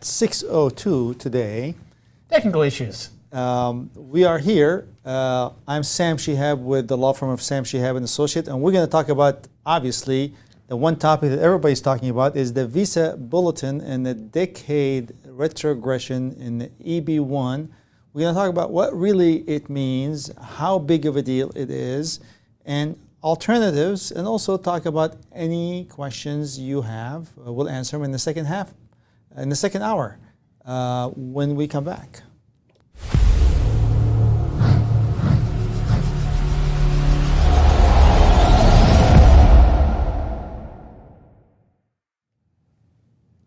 6:02 today. Technical issues. We are here. I'm Sam Shihab with the law firm of Sam Shihab and Associate, and we're going to talk about, obviously, the one topic that everybody's talking about is the Visa Bulletin and the decade retrogression in the EB-1. We're going to talk about what really it means, how big of a deal it is, and alternatives, and also talk about any questions you have. We'll answer them in the second half. In the second hour, when we come back.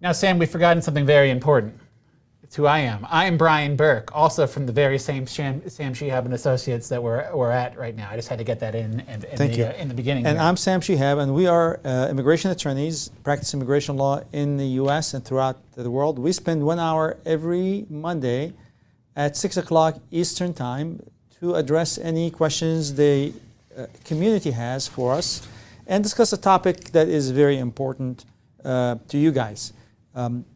Now, Sam, we've forgotten something very important. It's who I am. I am Brian Burke, also from the very same Sam Shihab and Associates that we're at right now. I just had to get that in the beginning. And here. I'm Sam Shihab, and we are immigration attorneys, practice immigration law in the U.S. and throughout the world. We spend 1 hour every Monday at 6 o'clock Eastern Time to address any questions the community has for us and discuss a topic that is very important to you guys.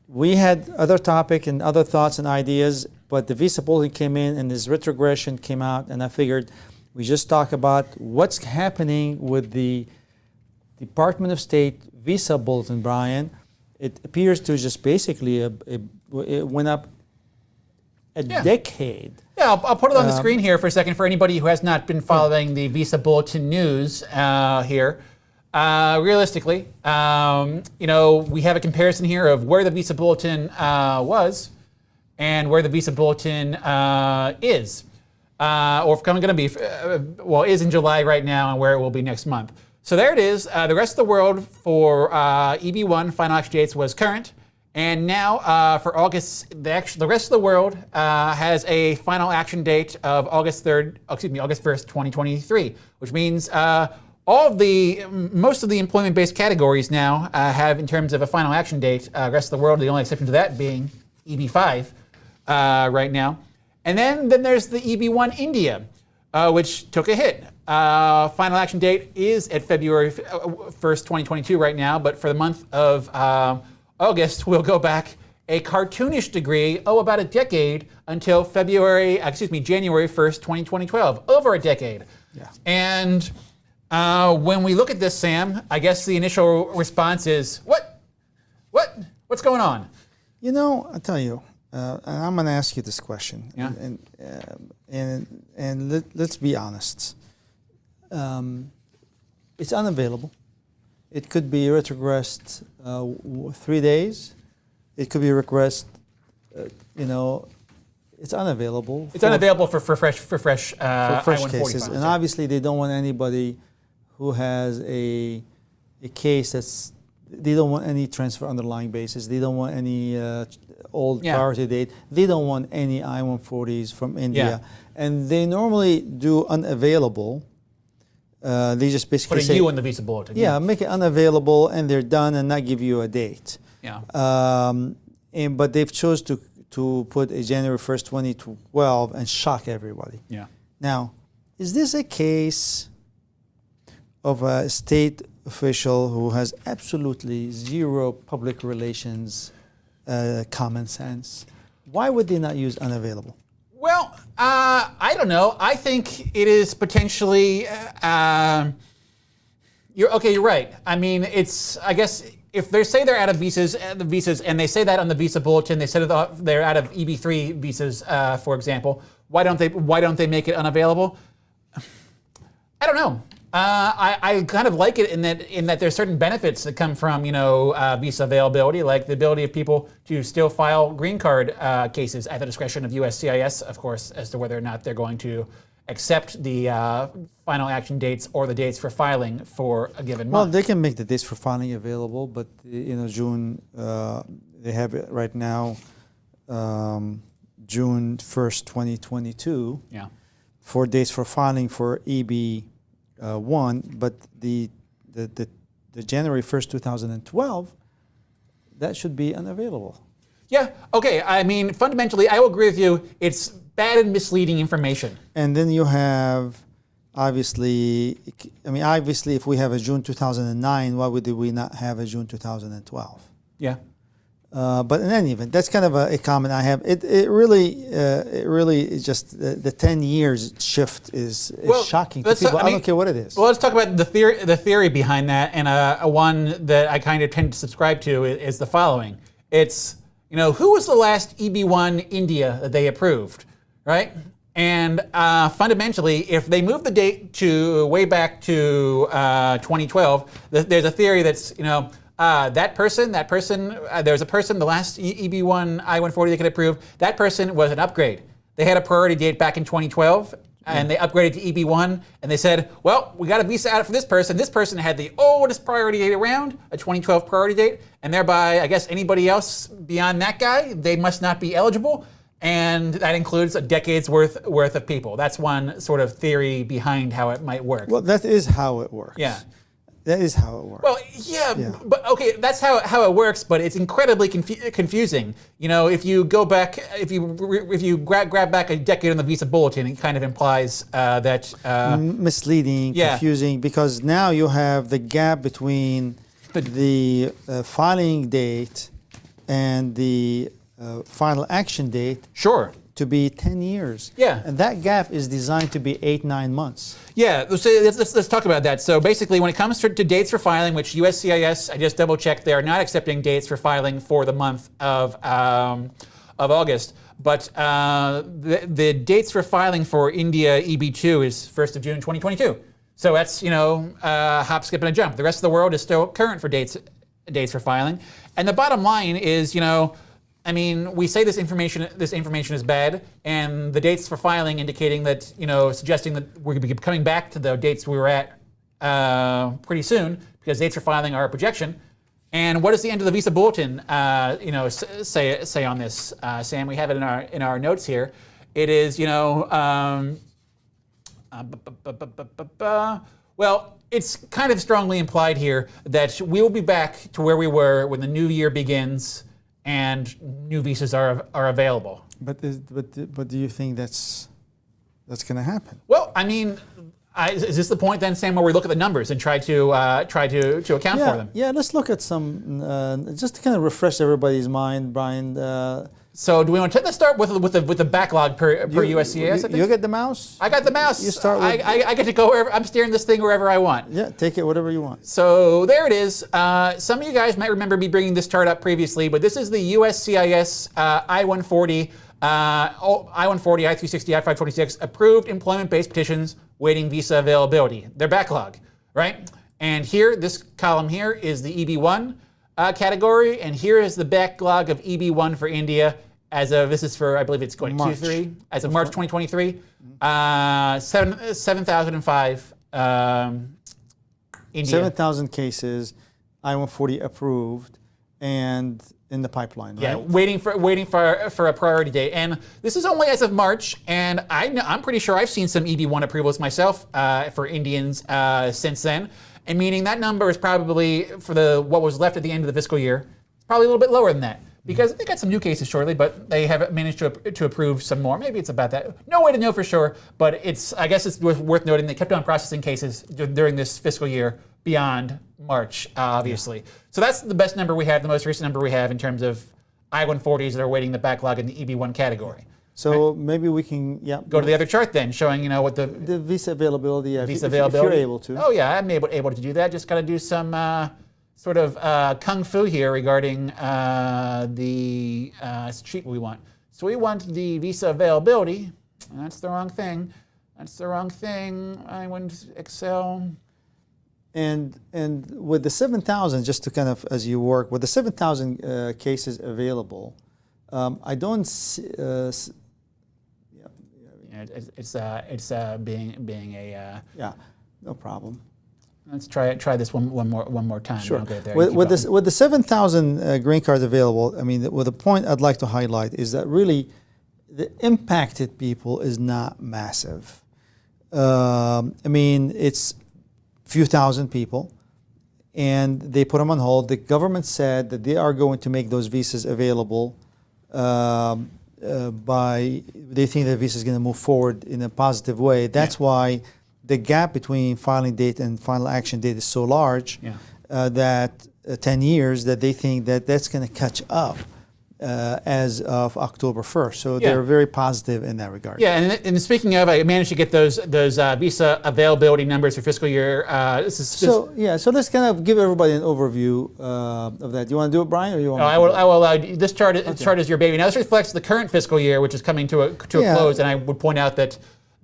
We had other topic and other thoughts and ideas, but the Visa Bulletin came in and this retrogression came out, and I figured we just talk about what's happening with the Department of State Visa Bulletin, Brian. It appears to just basically, it went up a decade. Yeah, I'll put it on the screen here for a second for anybody who has not been following the Visa Bulletin news here. Realistically, we have a comparison here of where the Visa Bulletin was and where the Visa Bulletin is, or going to be, is in July right now and where it will be next month. So there it is. The rest of the world for EB-1 final action dates was current, and now for August, the rest of the world has a final action date of August 1st, 2023, which means most of the employment-based categories now have, in terms of a final action date, rest of the world, the only exception to that being EB-5 right now. And then there's the EB-1 India, which took a hit. Final action date is at February 1st, 2022 right now, but for the month of August, we'll go back a cartoonish degree, about a decade, until January 1st, 2012, over a decade. Yeah. And when we look at this, Sam, I guess the initial response is, what's going on? I'll tell you, and I'm going to ask you this question. Yeah. And let's be honest. It's unavailable. It could be retrogressed 3 days. It could be regressed. It's unavailable. It's unavailable for fresh cases, and obviously they don't want anybody who has a case they don't want any transfer underlying basis. They don't want any old priority date. They don't want any I-140s from India. Yeah. And they normally do unavailable. They just basically put a U in the Visa Bulletin. Yeah, make it unavailable and they're done and not give you a date. Yeah. But they've chose to put a January 1st, 2012 and shock everybody. Yeah. Now, is this a case of a state official who has absolutely zero public relations common sense? Why would they not use unavailable? Well, I don't know. I think it is potentially. You're right. I mean, I guess if they say they're out of visas, and they say that on the Visa Bulletin, they said they're out of EB-3 visas, for example. Why don't they make it unavailable? I don't know. I kind of like it in that there's certain benefits that come from visa availability, like the ability of people to still file green card cases at the discretion of USCIS, of course, as to whether or not they're going to accept the final action dates or the dates for filing for a given month. Well, they can make the dates for filing available, but June they have it right now, June 1st, 2022. Yeah. For dates for filing for EB-1, but the January 1st, 2012, that should be unavailable. Yeah, okay. I mean, fundamentally, I will agree with you. It's bad and misleading information. And then you have, obviously, if we have a June 2009, why would we not have a June 2012? Yeah. But in any event, that's kind of a comment I have. It really is just the 10 years shift is shocking to people. I don't care what it is. Well, let's talk about the theory behind that, and a one that I kind of tend to subscribe to is the following. It's, who was the last EB-1 India that they approved, right? And fundamentally, if they move the date to way back to 2012, there's a theory that's, that person, there's a person, the last EB-1 I-140 they could approve, that person was an upgrade. They had a priority date back in 2012, and they upgraded to EB-1, and they said, well, we got a visa out for this person. This person had the oldest priority date around, a 2012 priority date, and thereby, I guess anybody else beyond that guy, they must not be eligible. And that includes a decade's worth of people. That's one sort of theory behind how it might work. Well, that is how it works. Yeah. That is how it works. Well, yeah. But okay, that's how it works, but it's incredibly confusing. If you go back, if you grab back a decade on the Visa Bulletin, it kind of implies that... misleading, confusing, because now you have the gap between the filing date and the final action date to be 10 years. Yeah. And that gap is designed to be 8-9 months. Yeah, so let's talk about that. So basically, when it comes to dates for filing, which USCIS, I just double checked, they are not accepting dates for filing for the month of August. But the dates for filing for India EB-2 is 1st of June 2022. So that's, hop, skip, and a jump. The rest of the world is still current for dates for filing. And the bottom line is, we say this information is bad, and the dates for filing indicating that, suggesting that we're going to be coming back to the dates we were at pretty soon, because dates for filing are a projection. And what does the end of the Visa Bulletin, say on this, Sam? We have it in our notes here. It is, well, it's kind of strongly implied here that we will be back to where we were when the new year begins and new visas are available. But do you think that's going to happen? Well, is this the point then, Sam, where we look at the numbers and try to account for them? Yeah, let's look at some just to kind of refresh everybody's mind, Brian. So do we want to let's start with the backlog per USCIS? I think? You get the mouse? I got the mouse. You start with, I get to go wherever. I'm steering this thing wherever I want. Yeah, take it whatever you want. So there it is. Some of you guys might remember me bringing this chart up previously, but this is the USCIS I-140, I-140, I-360, I-526 approved employment-based petitions waiting visa availability. Their backlog, right? And here, this column here is the EB-1 category, and here is the backlog of EB-1 for India as of, this is for, I believe it's going Q3, as of March 2023, 7,005 India. 7,000 cases, I-140 approved, and in the pipeline, right? Yeah, waiting for a priority date. And this is only as of March, and I'm pretty sure I've seen some EB-1 approvals myself for Indians since then. And meaning that number is probably, for what was left at the end of the fiscal year, it's probably a little bit lower than that. Because they got some new cases shortly, but they have managed to approve some more. Maybe it's about that. No way to know for sure, but I guess it's worth noting they kept on processing cases during this fiscal year beyond March, obviously. Yeah. So that's the best number we have, the most recent number we have in terms of I-140s that are waiting the backlog in the EB-1 category. So maybe we can go to the other chart then, showing what the visa availability. Visa availability. If you're able to. Oh yeah, I'm able to do that. Just got to do some sort of kung fu here regarding the sheet we want. So we want the visa availability. That's the wrong thing. That's the wrong thing. I went Excel. And with the 7,000, just to kind of as you work with the 7,000 cases available, I don't see. It's being a. Yeah, no problem. Let's try this one more time. Sure. I'll get there. With the 7,000 green cards available, the point I'd like to highlight is that really the impacted people is not massive. It's a few thousand people, and they put them on hold. The government said that they are going to make those visas available they think the visa is going to move forward in a positive way. That's why the gap between filing date and final action date is so large that 10 years that they think that that's going to catch up as of October 1st. So they're very positive in that regard. Yeah, and speaking of, I managed to get those visa availability numbers for fiscal year. So let's kind of give everybody an overview of that. Do you want to do it, Brian, or you want? No, I will allow you. This chart is your baby. Now this reflects the current fiscal year, which is coming to a close, and I would point out that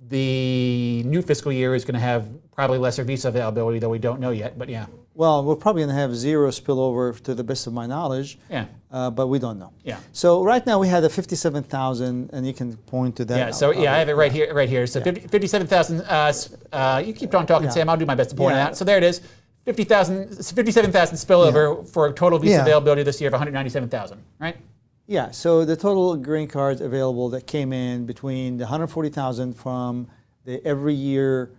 the new fiscal year is going to have probably lesser visa availability, though we don't know yet. But yeah. Well, we're probably going to have zero spillover to the best of my knowledge. Yeah. But we don't know. Yeah. So right now we had a 57,000, and you can point to that. Yeah. So I have it right here. Right here. So 57,000. You keep on talking, Sam. I'll do my best to point it out. So there it is. 57,000 spillover for a total visa availability this year of 197,000. Right. Yeah. So the total green cards available that came in between the 140,000 from the every year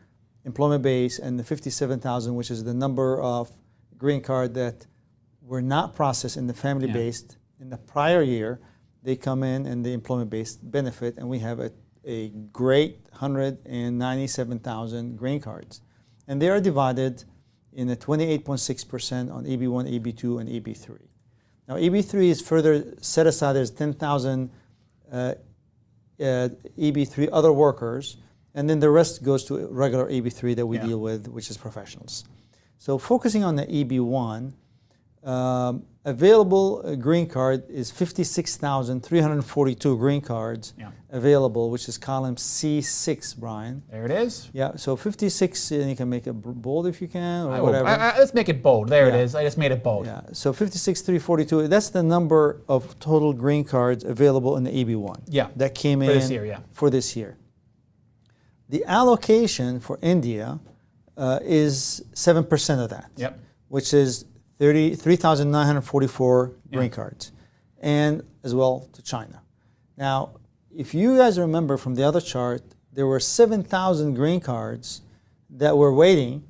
employment base and the 57,000, which is the number of green card that were not processed in the family-based in the prior year, they come in the employment-based benefit, and we have a great 197,000 green cards. And they are divided in a 28.6% on EB-1, EB-2, and EB-3. Now, EB-3 is further set aside as 10,000 EB-3 other workers, and then the rest goes to regular EB-3 that we deal with, which is professionals. So focusing on the EB-1, available green card is 56,342 green cards available, which is column C6, Brian. There it is. Yeah, so 56, and you can make it bold if you can, or whatever. Let's make it bold. There it is. I just made it bold. Yeah, so 56,342, that's the number of total green cards available in the EB-1. Yeah. That came in for this year, for this year. The allocation for India is 7% of that, which is 3,944 green cards, and as well to China. Now, if you guys remember from the other chart, there were 7,000 green cards that were waiting,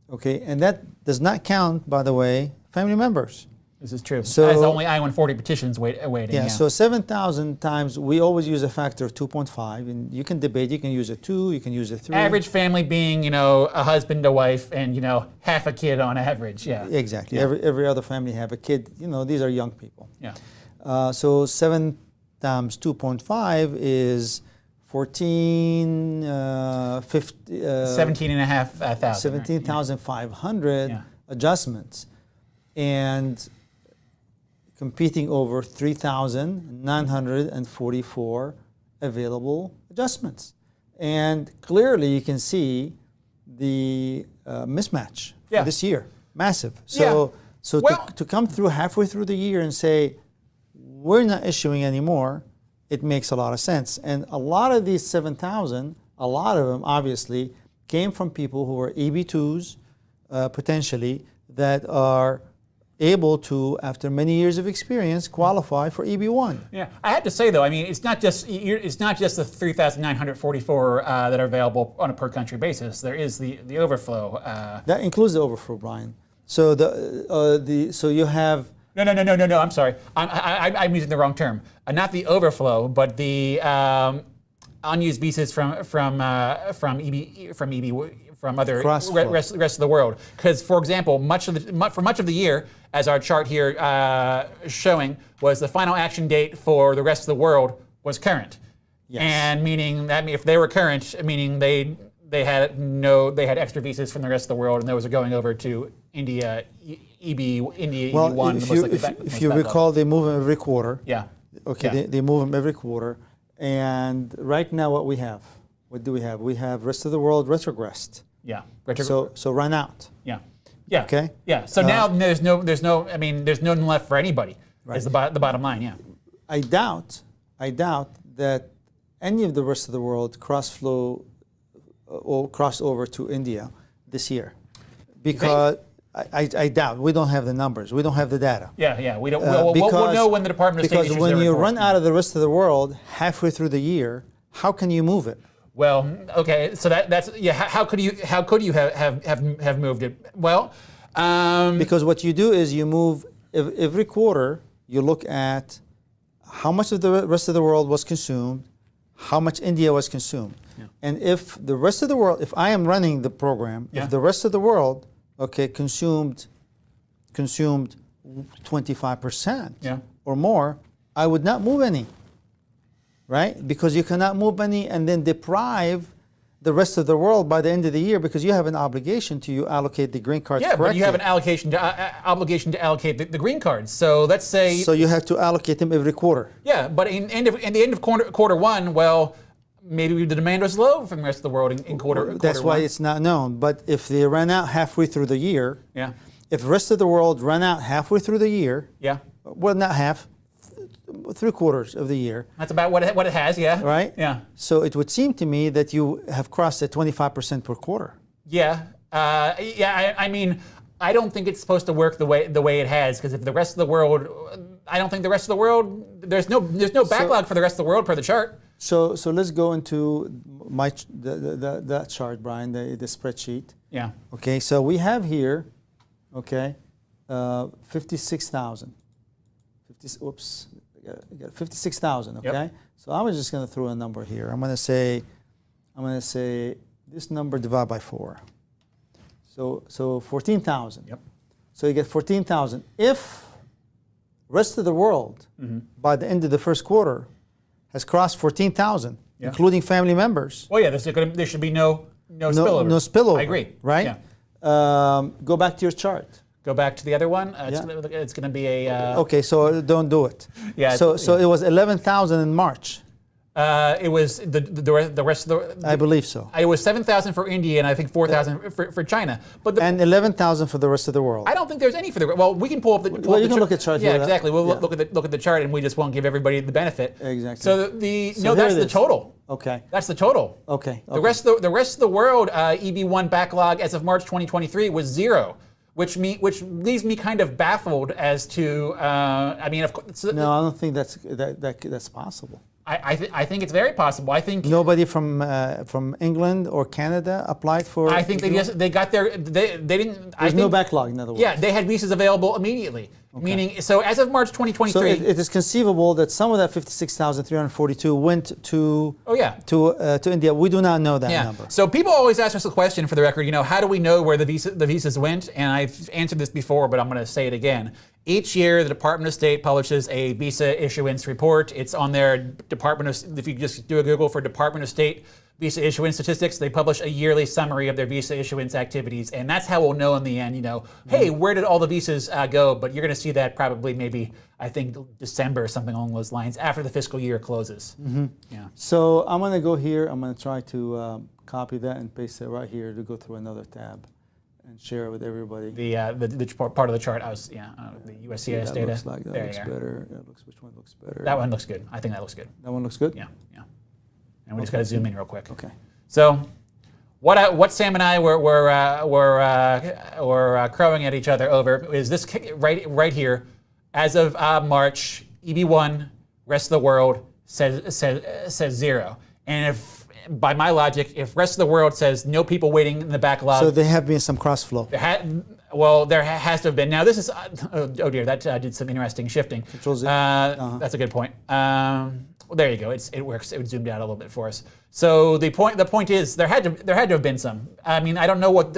okay, and that does not count, by the way, family members. This is true. So that's only I-140 petitions waiting. Yeah, so 7,000 times, we always use a factor of 2.5, and you can debate, you can use a 2, you can use a 3. Average family being, a husband, a wife, and, half a kid on average, Exactly. Every other family have a kid, these are young people. Yeah. So 7 times 2.5 is 14, 17,500 adjustments. And competing over 3,944 available adjustments. And clearly you can see the mismatch for this year, massive. So to come through halfway through the year and say, we're not issuing anymore, it makes a lot of sense. And a lot of these 7,000, a lot of them obviously came from people who are EB2s potentially that are able to, after many years of experience, qualify for EB-1. Yeah, I have to say though, it's not just the 3,944 that are available on a per country basis. There is the overflow. That includes the overflow, Brian. So so you have. No. I'm sorry. I'm using the wrong term. Not the overflow, but the unused visas from other rest of the world. Because, for example, for much of the year, as our chart here showing, was the final action date for the rest of the world was current. Yes. And meaning that if they were current, meaning they had extra visas from the rest of the world, and those are going over to India, EB-1. If you recall, they move them every quarter. Yeah. Okay, they move them every quarter. And right now what do we have? We have rest of the world retrogressed. Yeah. So run out. Yeah. Yeah. Okay. Yeah. So now there's no none left for anybody. Right. Is the bottom line. Yeah. I doubt that any of the rest of the world cross over to India this year, because I doubt. We don't have the numbers. We don't have the data. Yeah. We don't. We'll know when the Department of State issues when you report. run out of the rest of the world halfway through the year, how can you move it? Well, okay, so that's How could you have moved it? Well, because what you do is you move every quarter. You look at how much of the rest of the world was consumed, how much India was consumed, and if the rest of the world, if I am running the program, if the rest of the world, consumed consumed 25% Yeah. or more, I would not move any, right? Because you cannot move any and then deprive the rest of the world by the end of the year, because you have an obligation to allocate the green cards Yeah, correctly. but you have an obligation to allocate the green cards. So let's say. So you have to allocate them every quarter. Yeah, but in the end of quarter one, well, maybe the demand was low from the rest of the world in quarter. That's why one. it's not known. But if they ran out halfway through the year, Yeah. if the rest of the world ran out halfway through the year, Yeah. well, not half, 3/4 of the year, That's about what it has. Yeah. right? Yeah. So it would seem to me that you have crossed at 25% per quarter. Yeah. I mean, I don't think it's supposed to work the way it has, because if the rest of the world, I don't think the rest of the world, there's no backlog for the rest of the world per the chart. So let's go into that chart, Brian, the spreadsheet. Yeah. Okay, so we have here, okay, 56,000. Oops, I got 56,000. Okay, Yep. so I was just going to throw a number here. I'm going to say this number divided by 4. So 14,000. Yep. So you get 14,000. If rest of the world by the end of the first quarter has crossed 14,000, Yeah. including family members. Well, yeah. There should be no spillover. No spillover. I agree. Right? Yeah. Go back to your chart. Go back to the other one. Yeah. It's going to be a. Okay, so don't do it. Yeah, So yeah. it was 11,000 in March. It was the rest of the. I believe so. It was 7,000 for India and I think 4,000 for China. But And 11,000 for the rest of the world. I don't think there's any for the. Well, we can pull up the. Well, you can look at charts. Yeah, with that. exactly. We'll Yeah. look at the chart, and we just won't give everybody the benefit. Exactly. So So that's there it the is. total. Okay. That's the total. Okay. The rest of the world EB-1 backlog as of March 2023 was 0, which leaves me kind of baffled as to. I mean, of course. No, I don't think that's possible. I think it's very possible. I think. Nobody from England or Canada applied for. I think they got their they didn't. There's no backlog, in other words. Yeah, they had visas available immediately. Meaning, so as of March 2023. So it is conceivable that some of that 56,342 went to. Oh yeah. To India. We do not know that Yeah. number. So people always ask us a question, for the record, how do we know where the visas went? And I've answered this before, but I'm going to say it again. Each year, the Department of State publishes a visa issuance report. It's on their if you just do a Google for Department of State visa issuance statistics, they publish a yearly summary of their visa issuance activities. And that's how we'll know in the end, hey, where did all the visas go? But you're going to see that probably maybe, I think, December or something along those lines, after the fiscal year closes. Yeah. So I'm going to go here. I'm going to try to copy that and paste it right here to go through another tab and share it with everybody. The part of the chart, the USCIS that data. looks like that There looks you are. better. Which one looks better? That one looks good. I think that looks good. That one looks good? Yeah. And we just got to zoom in real quick. Okay. So, what Sam and I were crowing at each other over is this right here. As of March, EB-1, rest of the world says 0. And if, by my logic, if rest of the world says no people waiting in the backlog, So there have been some cross flow. there has to have been. Now this is oh dear, that did some interesting shifting. Control Z. That's a good point. Well, there you go. It works. It zoomed out a little bit for us. So the point is there had to have been some. I mean, I don't know what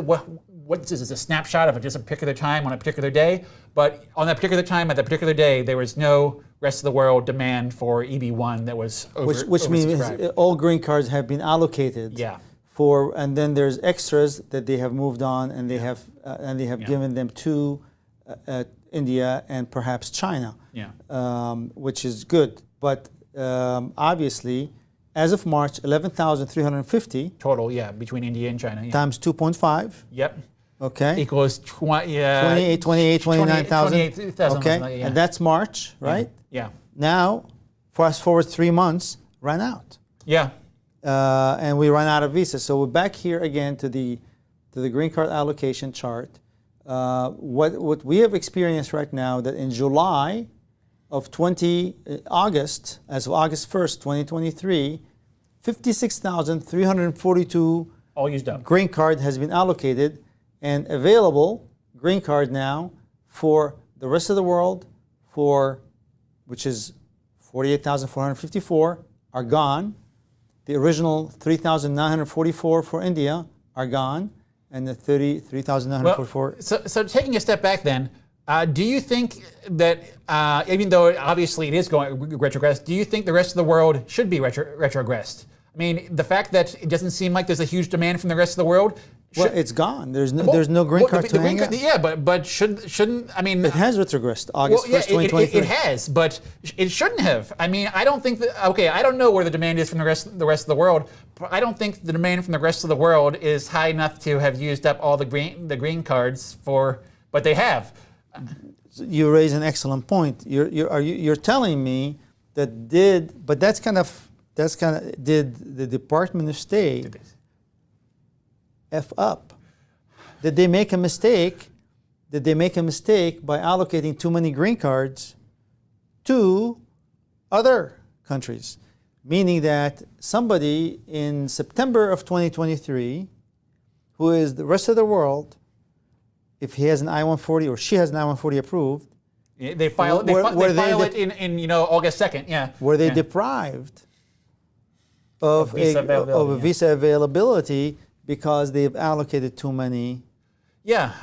this is, a snapshot of just a particular time on a particular day, but on that particular time at that particular day there was no rest of the world demand for EB-1 that was Which means oversubscribed. all green cards have been allocated. Yeah. And then there's extras that they have moved on and they have given them to India and perhaps China. Yeah. Which is good, but obviously, as of March, 11,350 Total, yeah, between India and China. Yeah. times 2.5. Yep. Okay. Equals 29,000. 28,000. Okay. Yeah. And that's March, right? Yeah. Now, fast forward 3 months, ran out. Yeah. And we run out of visas. So we're back here again to the green card allocation chart. What we have experienced right now, that in July of August, as of August 1st, 2023, 56,342 All used up. green card has been allocated, and available green card now for the rest of the world, which is 48,454, are gone. The original 3,944 for India are gone, and the 33,944. So taking a step back then, Do you think that, even though obviously it is going retrogress, do you think the rest of the world should be retrogressed? I mean, the fact that it doesn't seem like there's a huge demand from the rest of the world. Well, it's gone. There's no green card to hang out. Yeah, but shouldn't I mean? It has retrogressed August 1st, 2023. It has, but it shouldn't have. I mean, I don't think that. Okay, I don't know where the demand is from the rest of the world. But I don't think the demand from the rest of the world is high enough to have used up all the green cards for. But they have. You raise an excellent point. You're telling me that did the Department of State F up? Did they make a mistake? Did they make a mistake by allocating too many green cards to other countries? Meaning that somebody in September of 2023, who is the rest of the world, if he has an I-140 or she has an I-140 approved, they file it in August 2nd. Yeah. Were they deprived of a visa availability because they've allocated too many? Yeah.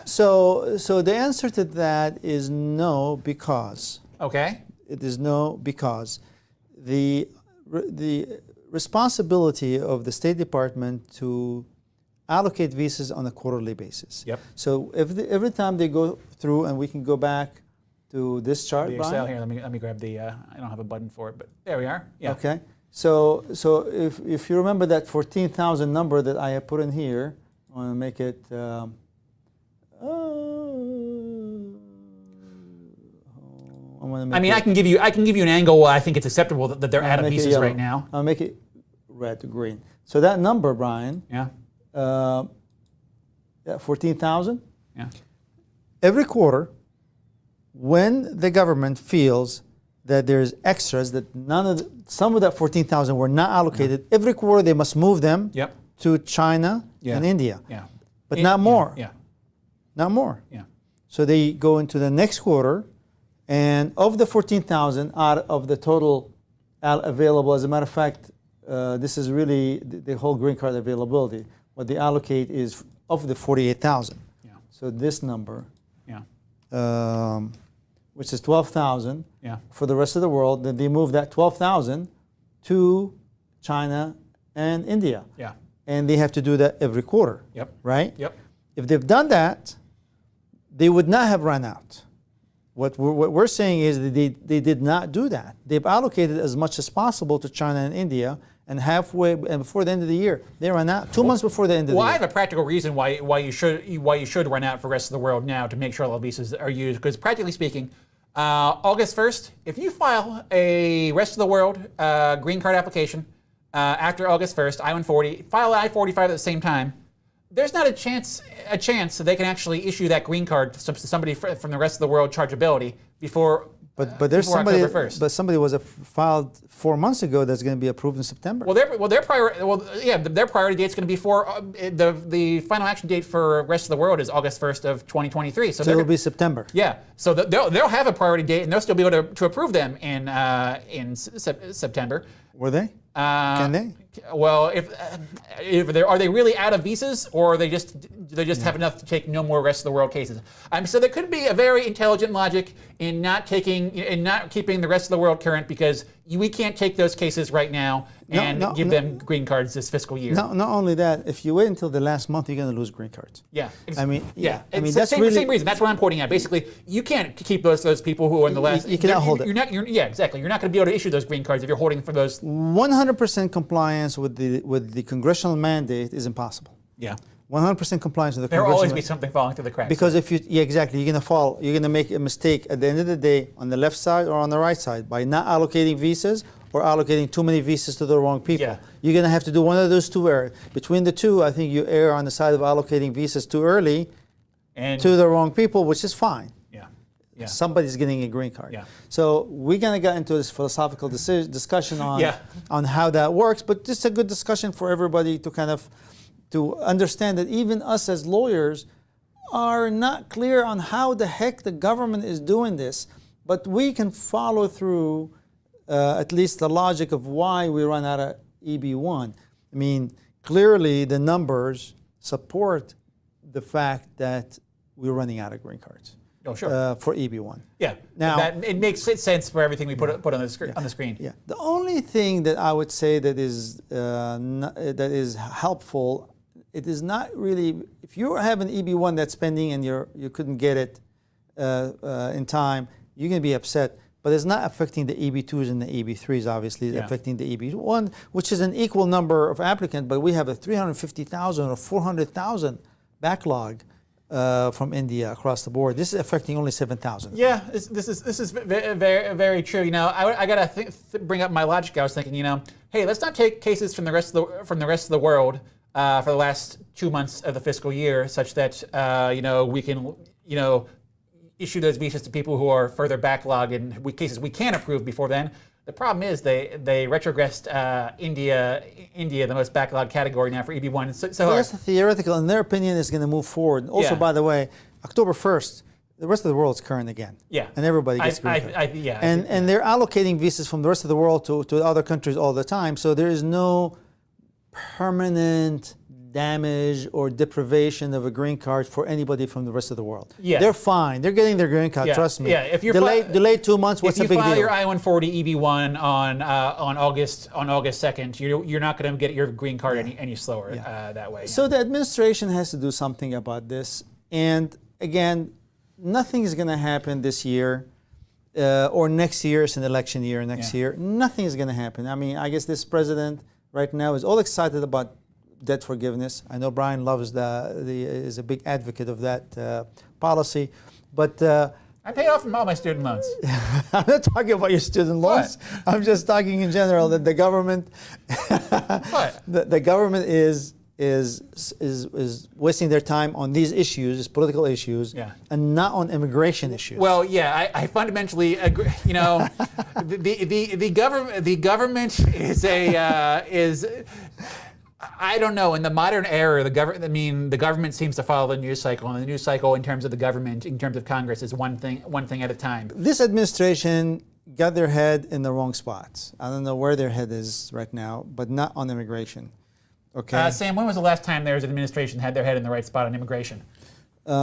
So the answer to that is no, because. Okay. It is no, because the responsibility of the State Department to allocate visas on a quarterly basis. Yep. So every time they go through, and we can go back to this chart, The Excel Brian. here. Let me grab the. I don't have a button for it, but there we are. Yeah. Okay. So if you remember that 14,000 number that I have put in here, I want to make it. I can give you an angle where I think it's acceptable that they're out of visas right now. I'll make it red to green. So that number, Brian. Yeah. 14,000. Yeah. Every quarter, when the government feels that there's extras, that some of that 14,000 were not allocated, every quarter they must move them to China and India. Yeah. But not more. Yeah. Not more. Yeah. So they go into the next quarter, and of the 14,000 out of the total available, as a matter of fact, this is really the whole green card availability. What they allocate is of the 48,000. Yeah. So this number, Yeah. which is 12,000 Yeah. for the rest of the world, then they move that 12,000 to China and India. Yeah. And they have to do that every quarter. Yep. Right? Yep. If they've done that, they would not have run out. What we're saying is that they did not do that. They've allocated as much as possible to China and India, and before the end of the year, they run out. 2 months before the end of the year. Well, I have a practical reason why you should run out for the rest of the world now to make sure all visas are used. Because practically speaking, August 1st, if you file a rest of the world green card application after August 1st, I-140, file I-45 at the same time, there's not a chance that they can actually issue that green card to somebody from the rest of the world chargeability before. But there's before somebody. October 1st. But somebody was filed 4 months ago that's going to be approved in September. Their priority date's going to be for the final action date for rest of the world is August 1st of 2023. So it'll be September. Yeah, so they'll have a priority date and they'll still be able to approve them in September. Were they? Can they? Well, if are they really out of visas, or are they just have enough to take no more rest of the world cases? So there could be a very intelligent logic in not keeping the rest of the world current, because we can't take those cases right now and give them green cards this fiscal year. Not only that, if you wait until the last month, you're going to lose green cards. Yeah. I mean, it's that's the same reason. That's what I'm pointing at. Basically, you can't keep those people who are in the last. You cannot hold it. Exactly. You're not going to be able to issue those green cards if you're holding for those. 100% compliance with the congressional mandate is impossible. Yeah. 100% compliance with the There will congressional always be something falling through the cracks. Because if exactly, you're going to make a mistake at the end of the day on the left side or on the right side by not allocating visas or allocating too many visas to the wrong people. Yeah. You're going to have to do one of those two errors. Between the two, I think you err on the side of allocating visas too early and to the wrong people, which is fine. Yeah. Somebody's getting a green card. Yeah. So we're going to get into this philosophical discussion on how that works, but just a good discussion for everybody to understand that even us as lawyers are not clear on how the heck the government is doing this, but we can follow through at least the logic of why we run out of EB-1. I mean, clearly the numbers support the fact that we're running out of green cards. Oh, sure. For EB-1. Yeah. Now, it makes sense for everything we put on the screen. Yeah. The only thing that I would say that is helpful, it is not really, if you have an EB-1 that's pending and you couldn't get it in time, you're going to be upset. But it's not affecting the EB-2s and the EB-3s, obviously. It's affecting the EB-1, which is an equal number of applicants, but we have a 350,000 or 400,000 backlog from India across the board. This is affecting only 7,000. Yeah, this is very, very true. You know, I got to bring up my logic. I was thinking, you know, hey, let's not take cases from the rest of the world for the last 2 months of the fiscal year, such that you know, we can, you know, issue those visas to people who are further backlogged in cases we can't approve before then. The problem is they retrogressed India, the most backlogged category now for EB-1. So that's theoretical. In their opinion, is going to move forward. Also, by the way, October 1st, the rest of the world is current again. Yeah. And everybody gets green card. And they're allocating visas from the rest of the world to other countries all the time. So there is no permanent damage or deprivation of a green card for anybody from the rest of the world. Yeah. They're fine. They're getting their green card, trust me. Yeah, if you're delayed 2 months, what's the big deal? If you file your I-140 EB-1 on August 2nd, you're not going to get your green card any slower that way. So the administration has to do something about this. And again, nothing is going to happen this year or next year. It's an election year next year. Nothing is going to happen. I mean, I guess this president right now is all excited about debt forgiveness. I know Brian loves is a big advocate of that policy, but I paid off from all my student loans. I'm not talking about your student loans. What? I'm just talking in general that the government, the government is wasting their time on these issues, these political issues, and not on immigration issues. Well, yeah, I fundamentally agree. You know, the government is I don't know. In the modern era, the government seems to follow the news cycle, and the news cycle, in terms of the government, in terms of Congress, is one thing at a time. This administration got their head in the wrong spots. I don't know where their head is right now, but not on immigration. Okay. Sam, when was the last time there was an administration that had their head in the right spot on immigration? There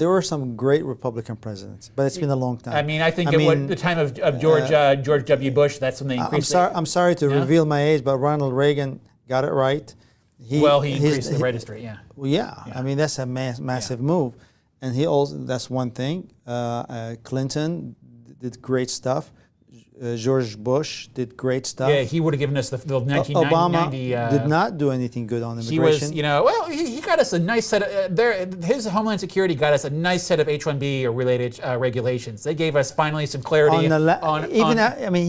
were some great Republican presidents, but it's been a long time. I mean, I think the time of George W. Bush, that's when they increased. I'm sorry to reveal my age, but Ronald Reagan got it right. He increased the registry. Yeah. Well, I mean, that's a massive move, and that's one thing. Clinton did great stuff. George Bush did great stuff. Yeah, he would have given us the 1990. Obama did not do anything good on immigration. He was, he got us a nice set of, his Homeland Security got us a nice set of H-1B related regulations. They gave us finally some clarity he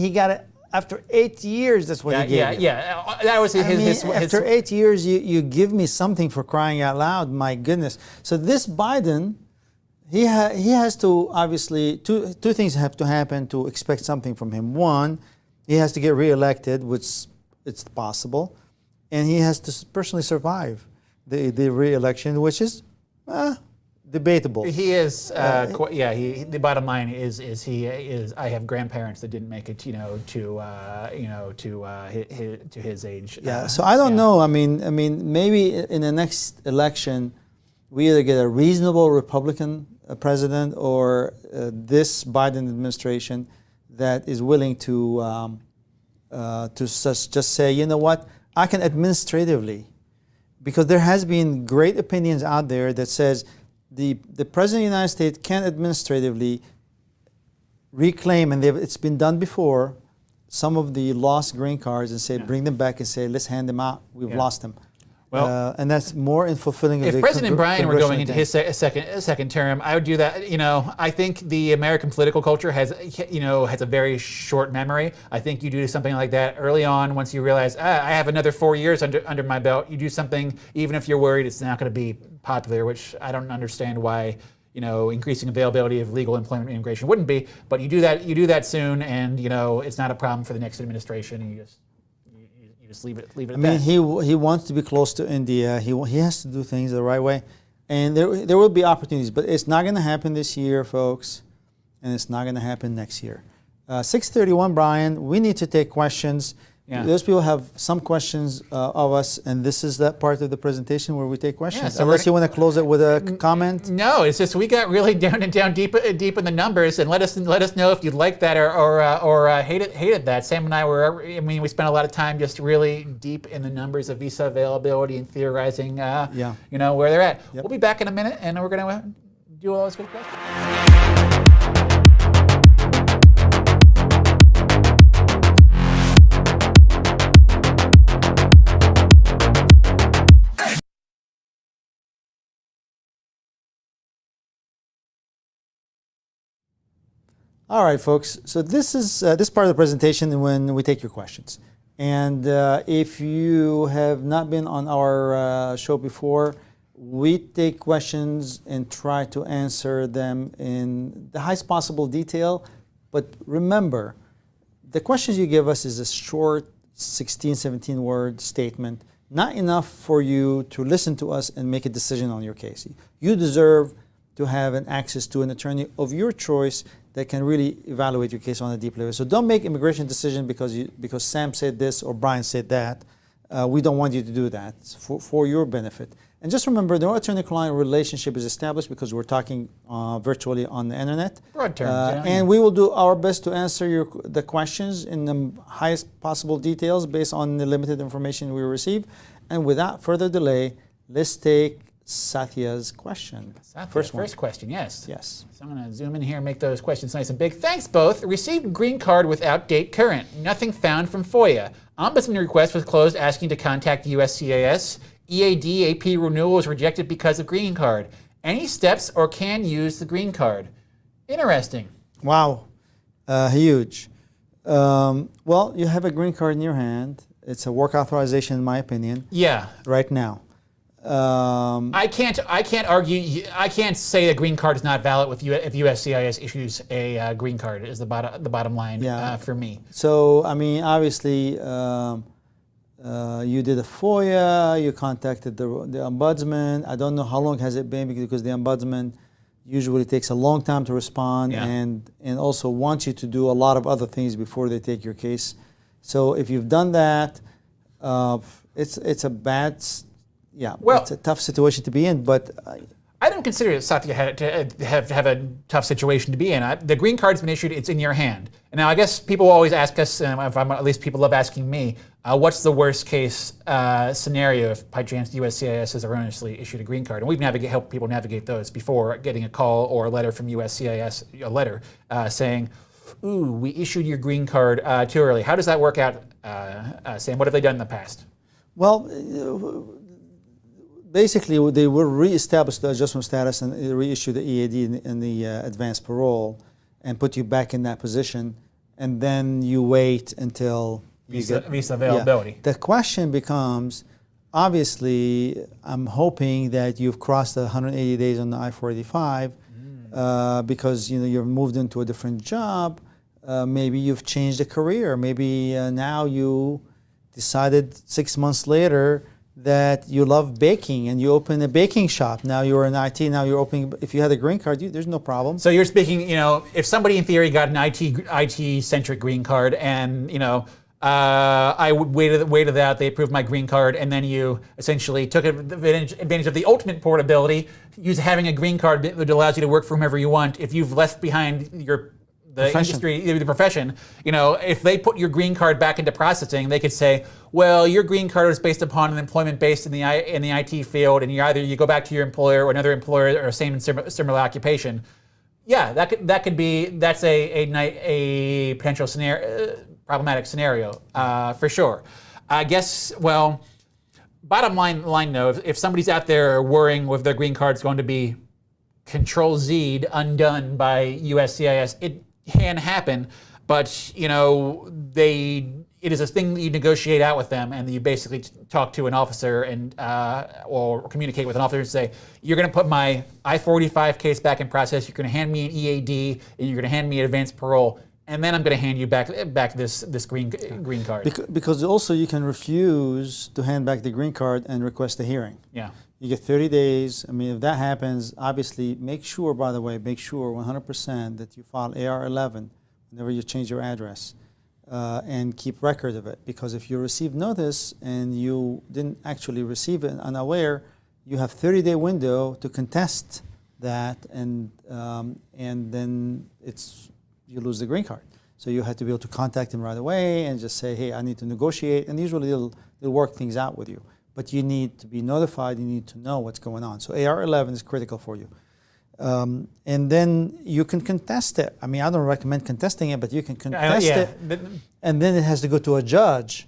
got it after 8 years. That's what he gave. Yeah, that was his. After 8 years, you give me something, for crying out loud. My goodness. So this Biden, he has to, obviously, two things have to happen to expect something from him. One, he has to get reelected, which it's possible, and he has to personally survive the reelection, which is debatable. He is, the bottom line is I have grandparents that didn't make it, to his age. Yeah. So I don't know. I mean, maybe in the next election, we either get a reasonable Republican president or this Biden administration that is willing to just say, you know what, I can administratively, because there has been great opinions out there that says the president of the United States can administratively reclaim, and it's been done before, some of the lost green cards and say, bring them back and say, let's hand them out. We've lost them. Well, and that's more in fulfilling of the If President Bryan were going into his second term, I would do that. I think the American political culture has a very short memory. I think you do something like that early on. Once you realize, I have another 4 years under my belt, you do something, even if you're worried it's not going to be popular, which I don't understand why, increasing availability of legal employment and immigration wouldn't be. But you do that soon, and it's not a problem for the next administration. And you just leave it at that. I mean, he wants to be close to India. He has to do things the right way, and there will be opportunities, but it's not going to happen this year, folks, and it's not going to happen next year. 6:31, Brian. We need to take questions. Yeah. Those people have some questions of us, and this is that part of the presentation where we take questions. Yeah, so Unless you want to close it with a comment. No, it's just we got really down deep in the numbers, and let us know if you like that or hated that. Sam and I we spent a lot of time just really deep in the numbers of visa availability and theorizing, where they're at. Yep. We'll be back in a minute, and we're gonna do all those good questions. All right, folks. So this is this part of the presentation when we take your questions. And if you have not been on our show before, we take questions and try to answer them in the highest possible detail. But remember, the questions you give us is a short 16, 17 word statement, not enough for you to listen to us and make a decision on your case. You deserve to have an access to an attorney of your choice that can really evaluate your case on a deep level. So don't make immigration decision because Sam said this or Brian said that. We don't want you to do that. It's for your benefit. And just remember, no attorney-client relationship is established because we're talking virtually on the internet. Broad terms, and we will do our best to answer the questions in the highest possible details based on the limited information we receive. And without further delay, let's take Satya's question. Satya, first question, yes. Yes. So I'm going to zoom in here and make those questions nice and big. Thanks both. Received green card without date current. Nothing found from FOIA. Ombudsman request was closed asking to contact USCIS. EAD AP renewal was rejected because of green card. Any steps or can use the green card? Interesting. Wow. Huge. Well, you have a green card in your hand. It's a work authorization, in my opinion. Yeah. Right now. I can't argue. I can't say a green card is not valid if USCIS issues a green card. Is the bottom line for me. So I mean, obviously, you did a FOIA. You contacted the ombudsman. I don't know how long has it been because the ombudsman usually takes a long time to respond and also wants you to do a lot of other things before they take your case. So if you've done that, it's a bad. Yeah, well, it's a tough situation to be in, but I don't consider Satya to have a tough situation to be in. The green card's been issued; it's in your hand. And now, I guess people always ask us, at least people love asking me, what's the worst case scenario if by chance USCIS has erroneously issued a green card? And we've helped people navigate those before getting a call or a letter from USCIS, a letter saying, "Ooh, we issued your green card too early." How does that work out, Sam? What have they done in the past? Well. Basically, they will reestablish the adjustment status and reissue the EAD and the advanced parole and put you back in that position. And then you wait until you get visa availability. Yeah. The question becomes, obviously, I'm hoping that you've crossed the 180 days on the I-485 because you've moved into a different job. Maybe you've changed a career. Maybe now you decided 6 months later that you love baking and you open a baking shop. Now you're in IT, now you're opening, if you had a green card, there's no problem. So you're speaking, if somebody in theory got an IT-centric green card and, I waited out, they approved my green card, and then you essentially took advantage of the ultimate portability, having a green card that allows you to work for whomever you want. If you've left behind the industry, the profession, if they put your green card back into processing, they could say, well, your green card was based upon an employment based in the IT field, and you go back to your employer or another employer or same and similar occupation. Yeah, that's a potential problematic scenario for sure. I guess. Well, bottom line though, if somebody's out there worrying with their green card's going to be Control-Z'd undone by USCIS, it can happen, but it is a thing that you negotiate out with them, and you basically talk to an officer and or communicate with an officer and say, you're going to put my I-485 case back in process, you're going to hand me an EAD, and you're going to hand me an advanced parole, and then I'm going to hand you back this green card. Because also you can refuse to hand back the green card and request a hearing. Yeah. You get 30 days. I mean, if that happens, obviously, make sure 100% that you file AR-11 whenever you change your address. and keep record of it. Because if you receive notice and you didn't actually receive it unaware, you have 30-day window to contest that, and then you lose the green card. So you have to be able to contact them right away and just say, hey, I need to negotiate. And usually they'll work things out with you. But you need to be notified. You need to know what's going on. So AR-11 is critical for you. And then you can contest it. I mean, I don't recommend contesting it, but you can contest it. And then it has to go to a judge.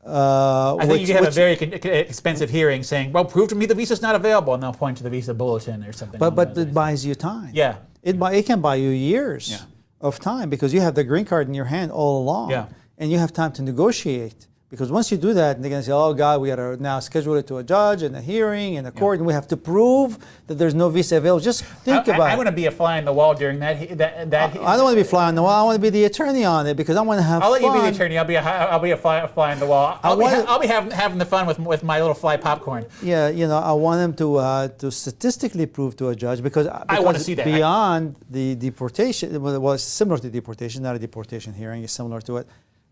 I think you can have a very expensive hearing saying, well, prove to me the visa's not available, and they'll point to the visa bulletin or something. But it buys you time. Yeah. It can buy you years of time because you have the green card in your hand all along. Yeah. And you have time to negotiate. Because once you do that, they're going to say, oh, God, we got to now schedule it to a judge and a hearing and a court, and we have to prove that there's no visa available. Just think about it. I want to be a fly on the wall during that. I don't want to be fly on the wall. I want to be the attorney on it because I want to have fun. I'll let you be the attorney. I'll be a fly on the wall. I'll be having the fun with my little fly popcorn. Yeah, I want them to statistically prove to a judge because I want to see that. Beyond the deportation, well, it's similar to deportation, not a deportation hearing. It's similar to it.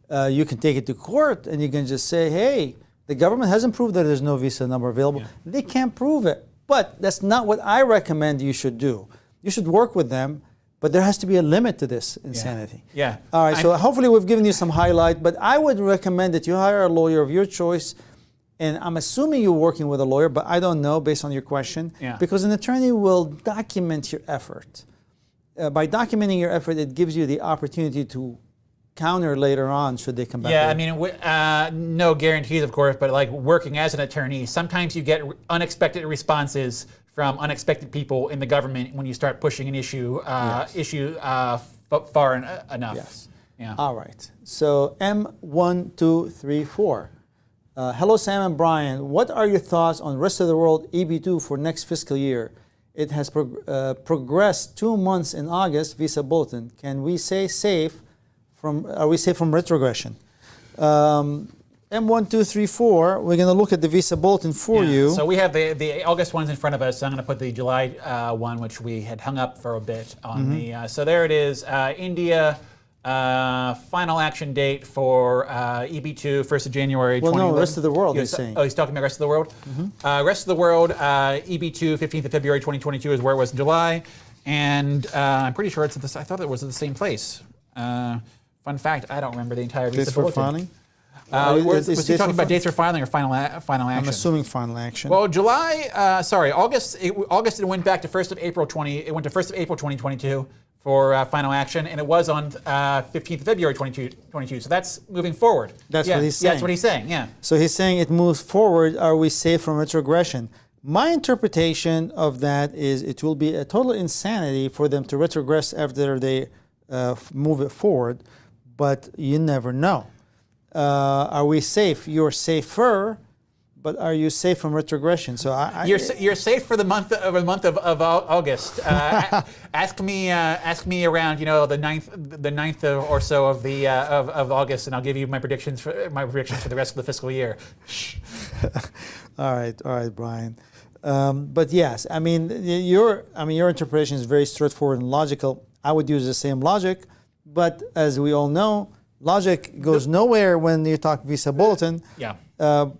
You can take it to court and you can just say, hey, the government hasn't proved that there's no visa number available. Yeah. They can't prove it. But that's not what I recommend you should do. You should work with them, but there has to be a limit to this insanity. Yeah. All right, so hopefully we've given you some highlight, but I would recommend that you hire a lawyer of your choice. And I'm assuming you're working with a lawyer, but I don't know based on your question. Yeah. Because an attorney will document your effort. By documenting your effort, it gives you the opportunity to counter later on should they come back. Yeah, I mean, no guarantees, of course, but like working as an attorney, sometimes you get unexpected responses from unexpected people in the government when you start pushing an issue far enough. Yes. Yeah. All right. So M1234. Hello, Sam and Brian. What are your thoughts on rest of the world EB-2 for next fiscal year? It has progressed 2 months in August Visa Bulletin. Can we say safe? Are we safe from retrogression? M1234, we're going to look at the Visa Bulletin for you. So we have the August ones in front of us. So I'm going to put the July one, which we had hung up for a bit on the. So there it is, India. Final action date for EB-2, 1st of January. Well, no, rest of the world, he's saying. Oh, he's talking about rest of the world? Rest of the world, EB-2, 15th of February 2022 is where it was in July. And I'm pretty sure it's at this, I thought it was at the same place. Fun fact, I don't remember the entire Visa Bulletin. Was he talking about dates for filing or final action? I'm assuming final action. Well, August, it went back to 1st of April 2022 for final action, and it was on 15th of February 2022. So that's moving forward. That's what he's saying. That's what he's saying, yeah. So he's saying it moves forward. Are we safe from retrogression? My interpretation of that is it will be a total insanity for them to retrogress after they move it forward, but you never know. Are we safe? You're safer, but are you safe from retrogression? So you're safe for the month of August. Ask me around the 9th or so of August, and I'll give you my predictions for the rest of the fiscal year. All right, Brian. But yes, I mean your interpretation is very straightforward and logical. I would use the same logic, but as we all know, logic goes nowhere when you talk Visa Bulletin. Yeah.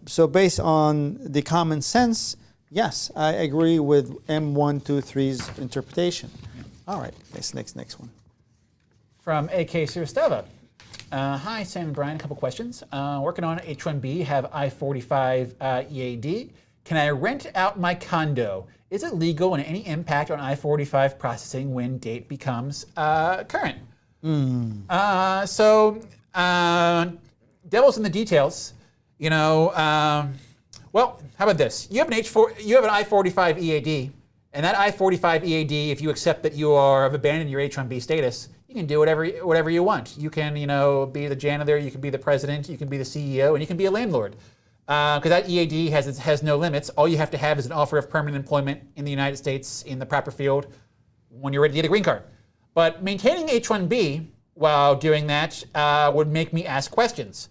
So based on the common sense, yes, I agree with M123's interpretation. Yeah. All right, next one. From AK Siristeva. Hi, Sam and Brian, a couple questions. Working on H-1B, have I-45 EAD. Can I rent out my condo? Is it legal and any impact on I-45 processing when date becomes current? Devil's in the details. Well, how about this? You have an I-45 EAD, and that I-45 EAD, if you accept that you have abandoned your H-1B status, you can do whatever you want. You can, be the janitor, you can be the president, you can be the CEO, and you can be a landlord. Because that EAD has no limits. All you have to have is an offer of permanent employment in the United States in the proper field when you're ready to get a green card. But maintaining H-1B while doing that would make me ask questions.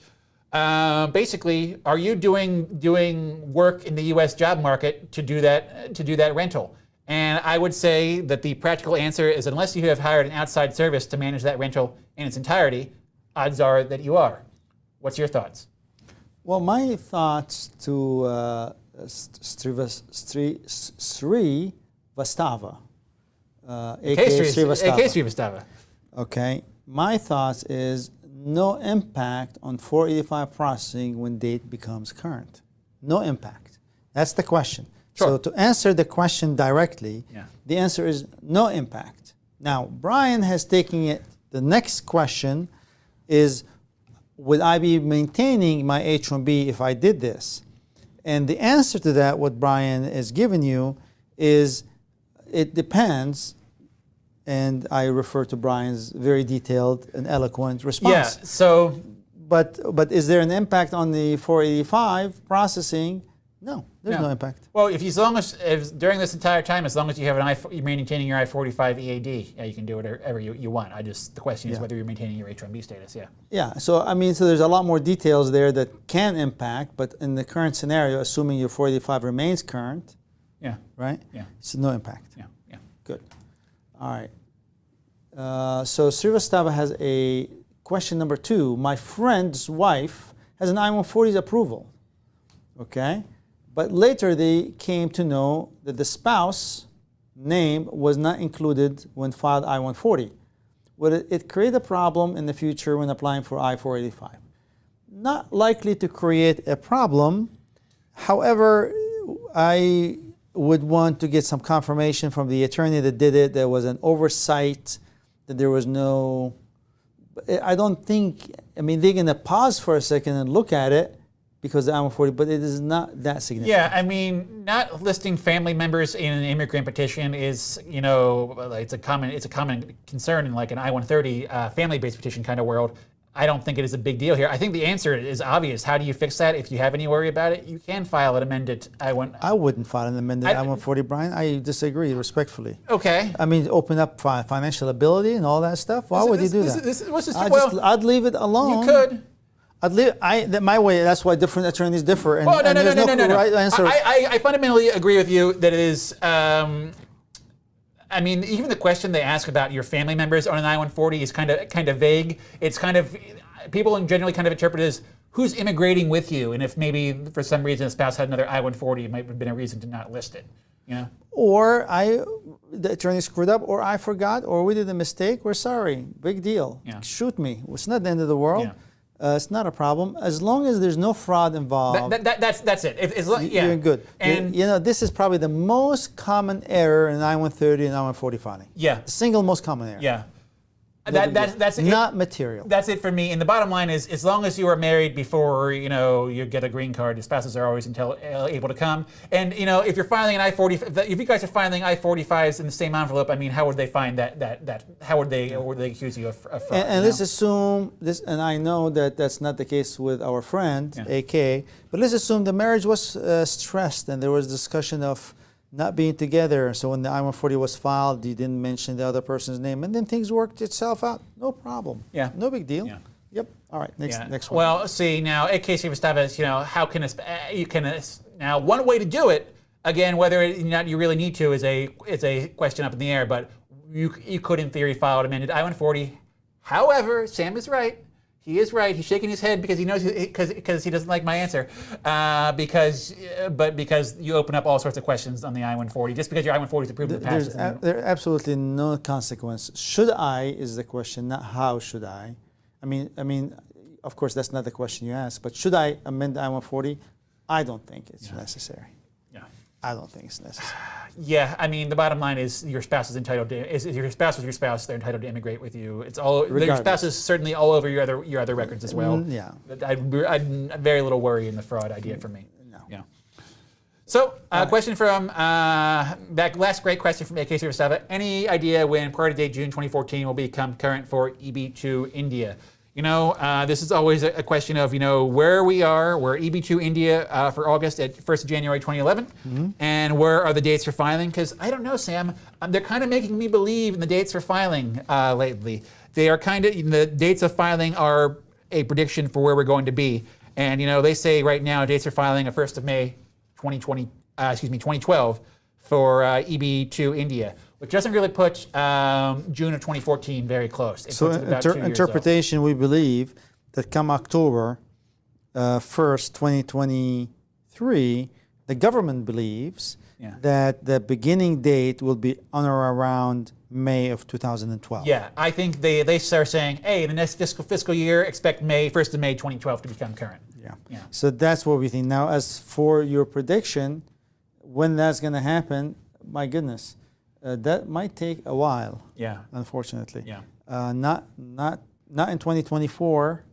Basically, are you doing work in the U.S. job market to do that rental? And I would say that the practical answer is unless you have hired an outside service to manage that rental in its entirety, odds are that you are. What's your thoughts? Well, my thoughts to Sri Vastava, aka Sri Vastava. Okay, my thoughts is no impact on 485 processing when date becomes current. No impact. That's the question. Sure. So to answer the question directly, the answer is no impact. Now, Brian has taken it. The next question is, would I be maintaining my H-1B if I did this? And the answer to that, what Brian has given you, is it depends. And I refer to Brian's very detailed and eloquent response. Yeah, so... But is there an impact on the 485 processing? No, there's no impact. Well, as long as during this entire time, as long as you have you're maintaining your I-45 EAD, you can do whatever you want. The question is whether you're maintaining your H-1B status. Yeah. So so there's a lot more details there that can impact, but in the current scenario, assuming your 485 remains current, right? Yeah. So no impact. Yeah. Good. All right. So Srivastava has a question number 2. My friend's wife has an I-140's approval. Okay. But later they came to know that the spouse name was not included when filed I-140. Would it create a problem in the future when applying for I-485? Not likely to create a problem. However, I would want to get some confirmation from the attorney that did it. There was an oversight, that there was no... I don't think... they're going to pause for a second and look at it, because the I-140, but it is not that significant. Yeah, not listing family members in an immigrant petition is, it's a common concern in like an I-130 family-based petition kind of world. I don't think it is a big deal here. I think the answer is obvious. How do you fix that? If you have any worry about it, you can file an amended I-140. I wouldn't file an amended I-140, Brian. I disagree respectfully. Okay. Open up financial ability and all that stuff. Why would you do that? I'd leave it alone. You could. My way, that's why different attorneys differ. And, no. Right answer. I fundamentally agree with you that it is, even the question they ask about your family members on an I-140 is kind of vague. It's people generally kind of interpret it as who's immigrating with you, and if maybe for some reason a spouse had another I-140, it might have been a reason to not list it. Or the attorney screwed up, or I forgot, or we did a mistake. We're sorry. Big deal. Shoot me. It's not the end of the world. It's not a problem as long as there's no fraud involved. That's it. You're good. And this is probably the most common error in I-130 and I-140 filing. Yeah. The single most common error. Yeah. That's not material. That's it for me. And the bottom line is, as long as you are married before you get a green card, your spouses are always able to come. And if you're filing an I-40, if you guys are filing I-45s in the same envelope, how would they find that? How would they accuse you of fraud? And let's assume this. And I know that that's not the case with our friend AK. But let's assume the marriage was stressed and there was discussion of not being together. So when the I-140 was filed, you didn't mention the other person's name, and then things worked itself out. No problem. Yeah. No big deal. Yeah. Yep. All right. Next one. Well, see now, AK Srivastava, how can now one way to do it, again, whether or not you really need to is a question up in the air, but you could in theory file an amended I-140. However, Sam is right. He is right. He's shaking his head because he knows because he doesn't like my answer. Because you open up all sorts of questions on the I-140 just because your I-140 is approved in the past. There's absolutely no consequence. Should I is the question, not how should I. Of course that's not the question you asked. But should I amend the I-140? I don't think it's necessary. Yeah. I don't think it's necessary. Yeah, the bottom line is your spouse is entitled to. If your spouse was your spouse, they're entitled to immigrate with you. It's all. Regardless. Your spouse is certainly all over your other records as well. Yeah. I'd very little worry in the fraud idea for me. No. Yeah. So, question from that last great question from AK Srivastava. Any idea when priority date June 2014 will become current for EB-2 India? This is always a question of, where we are. We're EB-2 India for August at 1st of January 2011. And where are the dates for filing? Because I don't know, Sam. They're kind of making me believe in the dates for filing lately. They are the dates of filing are a prediction for where we're going to be. And, they say right now dates for filing are 1st of May 2012 for EB-2 India, which doesn't really put June of 2014 very close. It So puts it about 2 years off. interpretation, we believe that come October 1st, 2023, the government believes that the beginning date will be on or around May of 2012. Yeah, I think they start saying, hey, the next fiscal year, expect May 1st of May 2012 to become current. Yeah. So that's what we think. Now, as for your prediction, when that's going to happen, my goodness, that might take a while. Yeah. Unfortunately. Yeah. Not in 2024.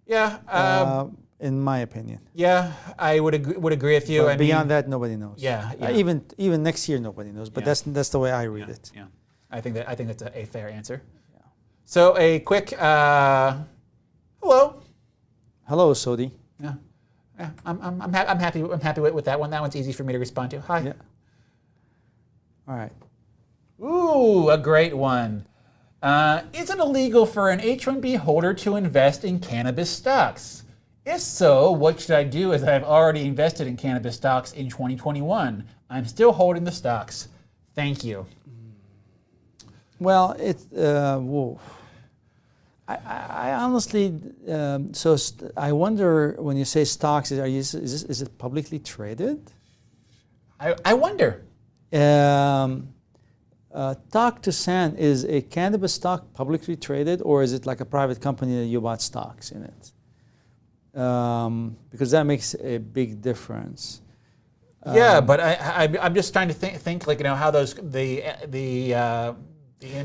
Yeah. In my opinion. Yeah, I would agree with you. But beyond that, nobody knows. Yeah. Even next year, nobody knows. But that's the way I read it. Yeah. I think that's a fair answer. Yeah. So a quick hello. Hello, Sodi. Yeah. Yeah. I'm happy with that one. That one's easy for me to respond to. Hi. Yeah. All right. Ooh, a great one. Is it illegal for an H-1B holder to invest in cannabis stocks? If so, what should I do as I've already invested in cannabis stocks in 2021? I'm still holding the stocks. Thank you. Well, whoa. I honestly, I wonder when you say stocks, is it publicly traded? I wonder. Talk to San, is a cannabis stock publicly traded, or is it like a private company that you bought stocks in it? Because that makes a big difference. Yeah, but I'm just trying to think like how those the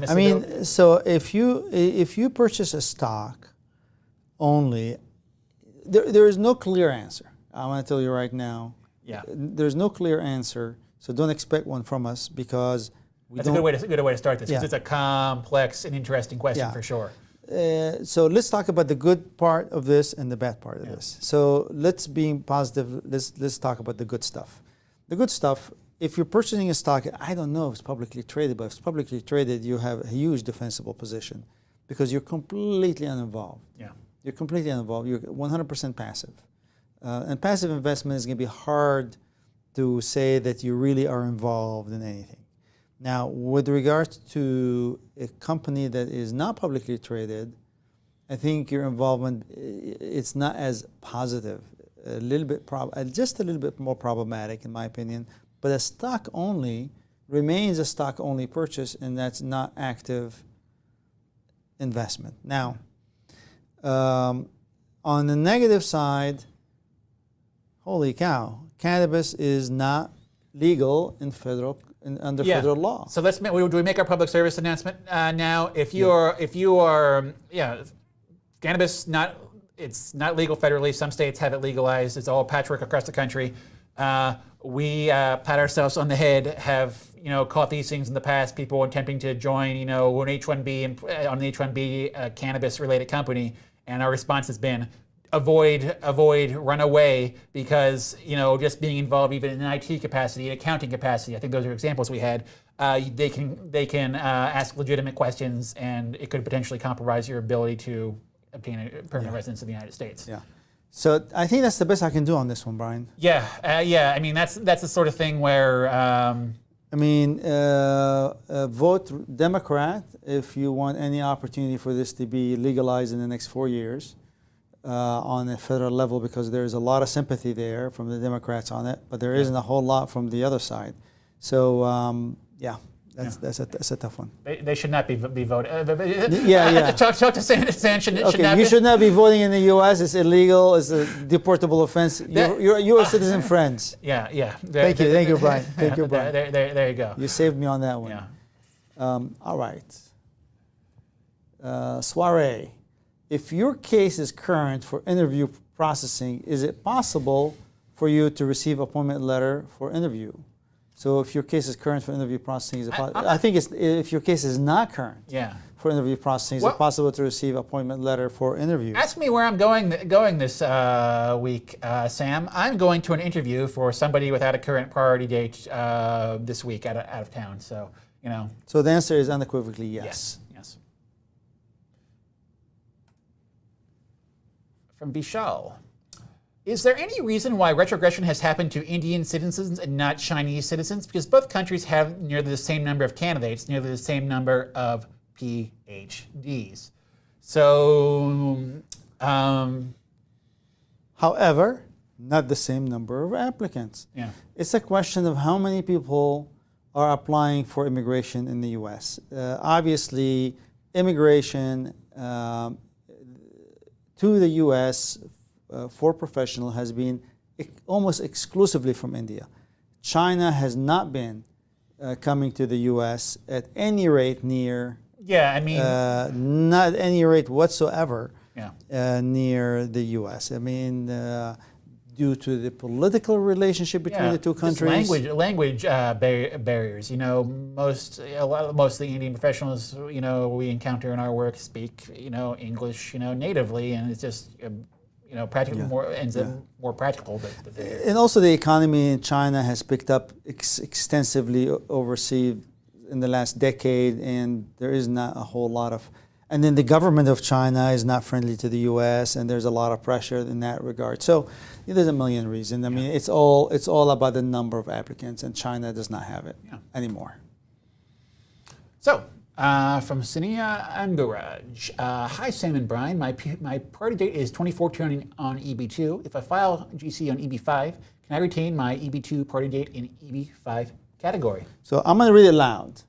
I mean, so if you purchase a stock only, there is no clear answer. I want to tell you right now. Yeah. There's no clear answer, so don't expect one from us because that's a good way to start this. Yeah. It's a complex and interesting question for sure. So let's talk about the good part of this and the bad part of this. So let's be positive. Let's talk about the good stuff. The good stuff. If you're purchasing a stock, I don't know if it's publicly traded, but if it's publicly traded, you have a huge defensible position because you're completely uninvolved. Yeah. You're completely uninvolved. You're 100% passive. And passive investment is going to be hard to say that you really are involved in anything. Now, with regards to a company that is not publicly traded, I think your involvement, it's not as positive, just a little bit more problematic in my opinion. But a stock only remains a stock only purchase, and that's not active investment. Now, on the negative side, holy cow, cannabis is not legal in under federal law. So do we make our public service announcement now? If you are cannabis it's not legal federally. Some states have it legalized. It's all patchwork across the country. We pat ourselves on the head. Have caught these things in the past. People attempting to join an H-1B on an H-1B cannabis-related company, and our response has been avoid, run away, because just being involved even in an IT capacity, an accounting capacity. I think those are examples we had. They can ask legitimate questions, and it could potentially compromise your ability to obtain a permanent residence in the United States. Yeah. So I think that's the best I can do on this one, Brian. Yeah. I mean, that's the sort of thing where. Vote Democrat if you want any opportunity for this to be legalized in the next 4 years on a federal level, because there's a lot of sympathy there from the Democrats on it, but there isn't a whole lot from the other side. So that's a tough one. They should not be voting. Talk to San should not. You should not be voting in the U.S. It's illegal. It's a deportable offense. You're U.S. citizen friends. Yeah. Thank you, Brian. Thank you, Brian. There you go. You saved me on that one. Yeah. All right. Soiree. If your case is current for interview processing, is it possible for you to receive appointment letter for interview? So if your case is current for interview processing, I think if your case is not current for interview processing, is it possible to receive appointment letter for interview? Ask me where I'm going this week, Sam. I'm going to an interview for somebody without a current priority date this week out of town. So So the answer is unequivocally yes. Yes. From Vishal. Is there any reason why retrogression has happened to Indian citizens and not Chinese citizens? Because both countries have nearly the same number of candidates, nearly the same number of PhDs. So, However, not the same number of applicants. yeah. It's a question of how many people are applying for immigration in the U.S. Obviously, immigration to the U.S. For professional has been almost exclusively from India. China has not been coming to the U.S. at any rate near, Yeah, I mean, not any rate whatsoever yeah. near the U.S. I mean, due to the political relationship between the two just countries. language barriers. You know, most of the Indian professionals, you know, we encounter in our work speak, you know, English, you know, natively, and it's just, you know, practical ends up more practical. And also the economy in China has picked up extensively overseas in the last decade, and there is not a whole lot of. And then the government of China is not friendly to the U.S., and there's a lot of pressure in that regard. So there's a million reasons. I mean, it's all about the number of applicants, and China does not have it anymore. So, from Sania Angaraj. Hi, Sam and Brian. My priority date is 2014 on EB2. If I file GC on EB5, can I retain my EB2 priority date in EB5 category? So I'm going to read it loud.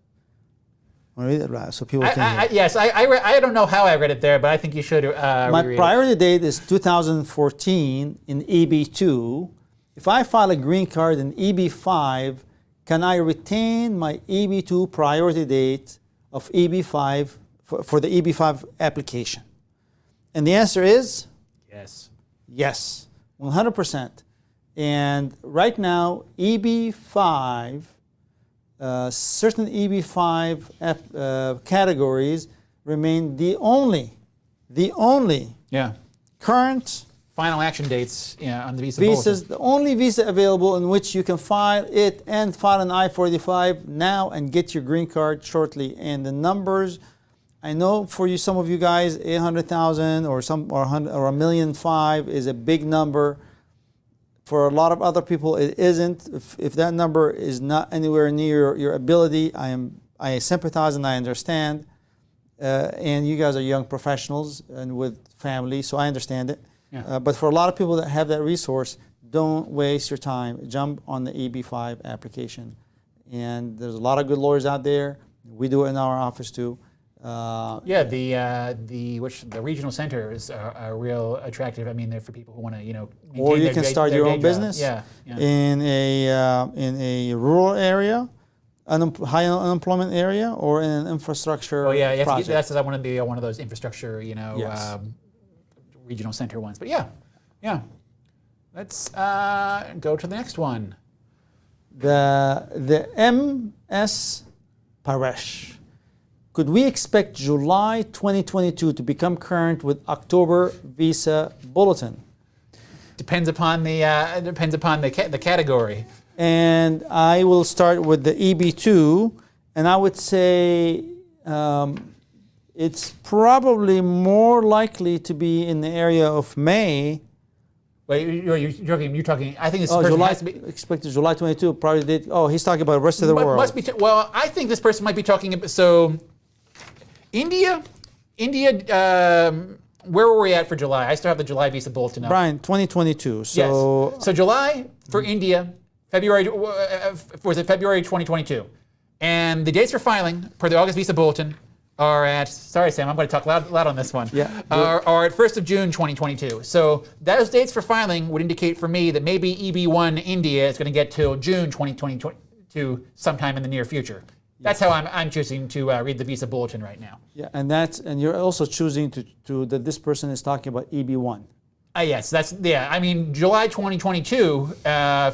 I'm going to read it loud so people can hear. Yes, I don't know how I read it there, but I think you should My priority date is 2014 in EB2. If I file a green card in EB5, can I retain my EB2 priority date of EB5 for the EB5 application? And the answer is yes. Yes, 100%. And right now, EB5, certain EB5 categories remain the only current final action dates on the visa visas, bulletin. the only visa available in which you can file it and file an I-45 now and get your green card shortly. And the numbers, I know for you, some of you guys, 800,000 or 1,000,005 is a big number. For a lot of other people, it isn't. If that number is not anywhere near your ability, I sympathize and I understand. And you guys are young professionals and with family, so I understand it. Yeah. But for a lot of people that have that resource, don't waste your time. Jump on the EB-5 application. And there's a lot of good lawyers out there. We do it in our office too. The regional centers are real attractive. I mean, they're for people who want to, you know, or you can start your own job. business. In a rural area, high unemployment area, or in an infrastructure project. That's I want to be one of those infrastructure, you know, Yes. Regional center ones. But yeah. Let's go to the next one. The MS Paresh. Could we expect July 2022 to become current with October Visa Bulletin? Depends upon the category. And I will start with the EB2, and I would say it's probably more likely to be in the area of May. Wait, you're talking. I think this Oh, person July, has to be. expected July 22. Probably did. Oh, he's talking about the rest of the world. Must be. Well, I think this person might be talking about. So, India. Where were we at for July? I still have the July Visa Bulletin up. Brian, 2022. So yes. So July for India, February was it February 2022, and the dates for filing per the August Visa Bulletin are at. Sorry, Sam, I'm going to talk loud on this one. Yeah. Are at 1st of June 2022. So those dates for filing would indicate for me that maybe EB-1 India is going to get till June 2022 sometime in the near future. That's how I'm choosing to read the Visa Bulletin right now. Yeah, and you're also choosing to that this person is talking about EB-1. Yes, I mean, July 2022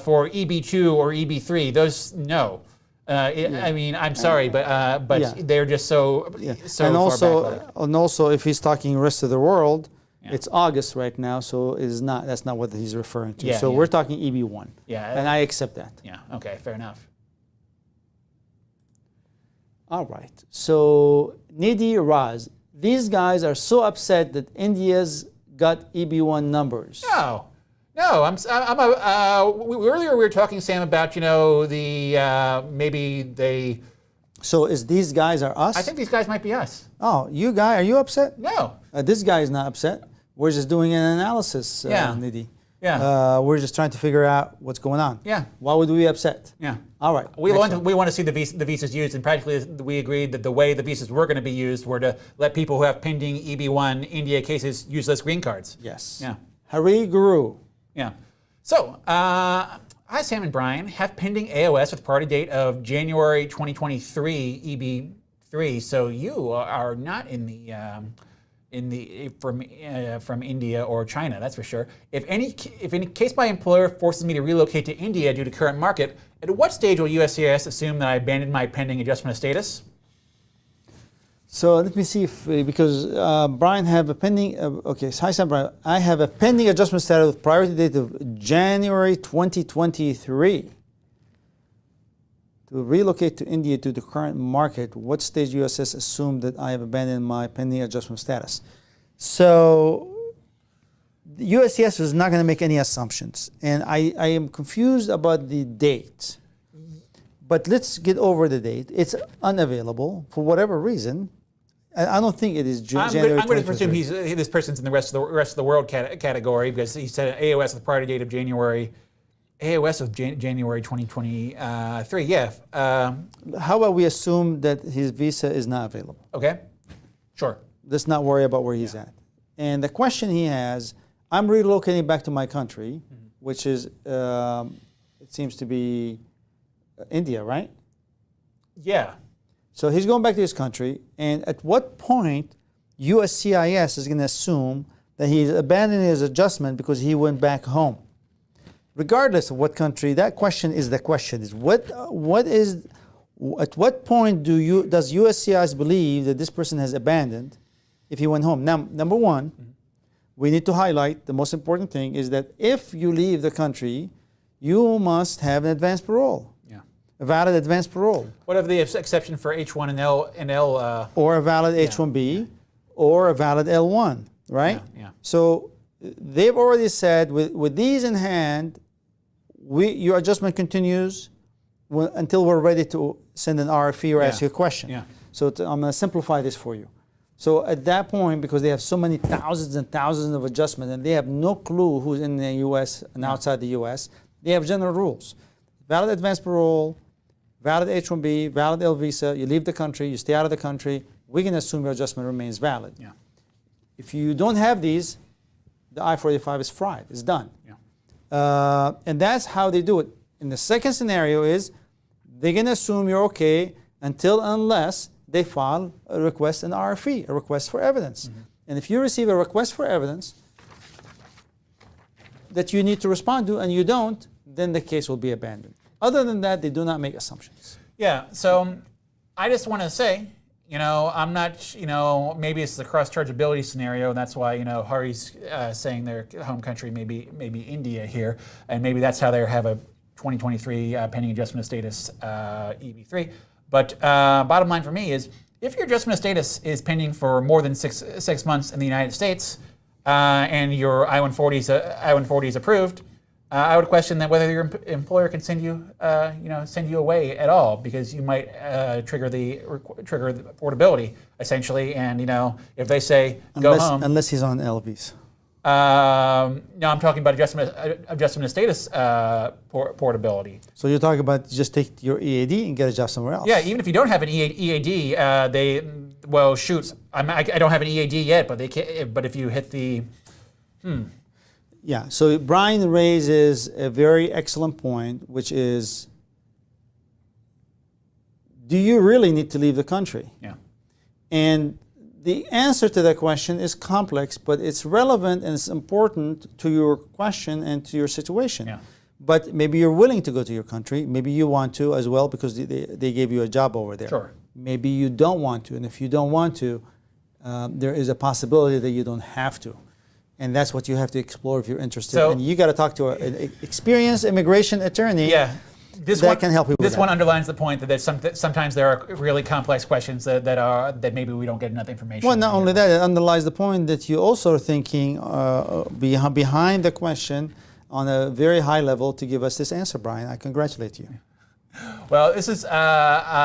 for EB-2 or EB-3, those no. I mean, I'm sorry, but they're just so and also far back. and also if he's talking rest of the world, it's August right now, so that's not what he's referring to. So we're talking EB-1. Yeah, and I accept that. Yeah. Okay. Fair enough. All right. So Nidhi Raz, these guys are so upset that India's got EB-1 numbers. No, No, earlier we were talking, Sam, about, maybe they. So is these guys are us? I think these guys might be us. Oh, are you upset? No. This guy is not upset. We're just doing an analysis, Nidhi. Yeah. We're just trying to figure out what's going on. Yeah. Why would we be upset? Yeah. All right. We want to see the visas used, and practically we agreed that the way the visas were going to be used were to let people who have pending EB-1 India cases use those green cards. Yes. Yeah. Hari Guru. Yeah. So, I, Sam and Brian, have pending AOS with priority date of January 2023 EB-3. So you are not from India or China, that's for sure. If any case my employer forces me to relocate to India due to current market, at what stage will USCIS assume that I abandoned my pending adjustment of status? So let me see because Brian have a pending. Okay, so hi Sam, Brian. I have a pending adjustment status with priority date of January 2023. To relocate to India to the current market, what stage USS assumed that I have abandoned my pending adjustment status? So the USCIS is not going to make any assumptions, and I am confused about the date. But let's get over the date. It's unavailable for whatever reason. I don't think it is January. I'm going to presume this person's in the rest of the world category because he said AOS with priority date of January. AOS of January 2023. Yeah. How about we assume that his visa is not available? Okay. Sure. Let's not worry about where he's at. And the question he has, I'm relocating back to my country, which is, it seems to be India, right? Yeah. So he's going back to his country, and at what point USCIS is going to assume that he's abandoning his adjustment because he went back home? Regardless of what country, that question is the question. Is at what point does USCIS believe that this person has abandoned if he went home? Now, number one, we need to highlight the most important thing is that if you leave the country, you must have an advanced parole. A valid advanced parole. What of the exception for H1 and L? Or a valid H1B, or a valid L1, right? Yeah. So they've already said, with these in hand, your adjustment continues until we're ready to send an RFE or ask you a question. Yeah. So I'm going to simplify this for you. So at that point, because they have so many thousands and thousands of adjustments, and they have no clue who's in the U.S. and outside the U.S., they have general rules. Valid advanced parole, valid H-1B, valid L visa, you leave the country, you stay out of the country, we can assume your adjustment remains valid. Yeah. If you don't have these, the I-45 is fried, it's done. Yeah. And that's how they do it. And the second scenario is they're going to assume you're okay unless they file a request, an RFE, a request for evidence. And if you receive a request for evidence that you need to respond to and you don't, then the case will be abandoned. Other than that, they do not make assumptions. Yeah, so I just want to say, I'm not, maybe it's the cross-chargeability scenario, and that's why, Hari's saying their home country may be India here, and maybe that's how they have a 2023 pending adjustment of status EB-3. But bottom line for me is, if your adjustment of status is pending for more than six months in the United States, and your I-140 is approved, I would question that whether your employer can send you away at all, because you might trigger the portability essentially. And if they say go home, unless he's on LVs. No, I'm talking about adjustment of status portability. So you're talking about just take your EAD and get a job somewhere else. Yeah, even if you don't have an EAD, I don't have an EAD yet, but they can. But if you hit the Yeah, so Brian raises a very excellent point, which is, do you really need to leave the country? Yeah. And the answer to that question is complex, but it's relevant and it's important to your question and to your situation. Yeah. But maybe you're willing to go to your country. Maybe you want to as well because they gave you a job over there. Sure. Maybe you don't want to. And if you don't want to, there is a possibility that you don't have to. And that's what you have to explore if you're interested. So, and you got to talk to an experienced immigration attorney. Yeah. That can help you with this that. one underlines the point that sometimes there are really complex questions that maybe we don't get enough information. Well, not only that, it underlies the point that you also are thinking behind the question on a very high level to give us this answer, Brian. I congratulate you. Well, this is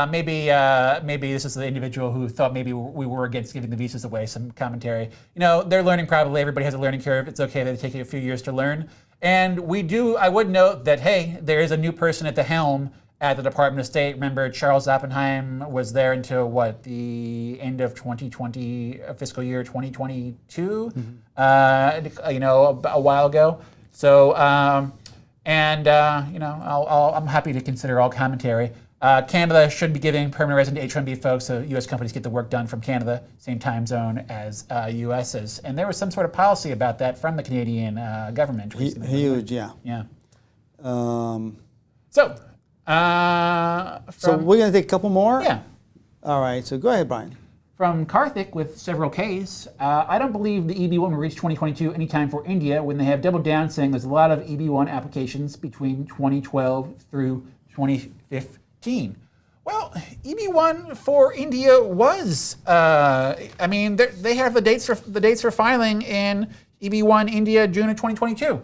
maybe this is the individual who thought maybe we were against giving the visas away. Some commentary. They're learning probably. Everybody has a learning curve. It's okay that they take a few years to learn. And I would note that, hey, there is a new person at the helm at the Department of State. Remember, Charles Oppenheim was there until the end of 2020, fiscal year 2022. A while ago. So, I'm happy to consider all commentary. Canada should be giving permanent resident H-1B folks, so U.S. companies get the work done from Canada, same time zone as U.S. is. And there was some sort of policy about that from the Canadian government recently. Huge, yeah. Yeah. So we're going to take a couple more? Yeah. All right, so go ahead, Brian. From Karthik with several Ks, I don't believe the EB-1 will reach 2022 anytime for India when they have doubled down saying there's a lot of EB-1 applications between 2012 through 2015. Well, EB-1 for India was, they have the dates for filing in EB-1 India June of 2022.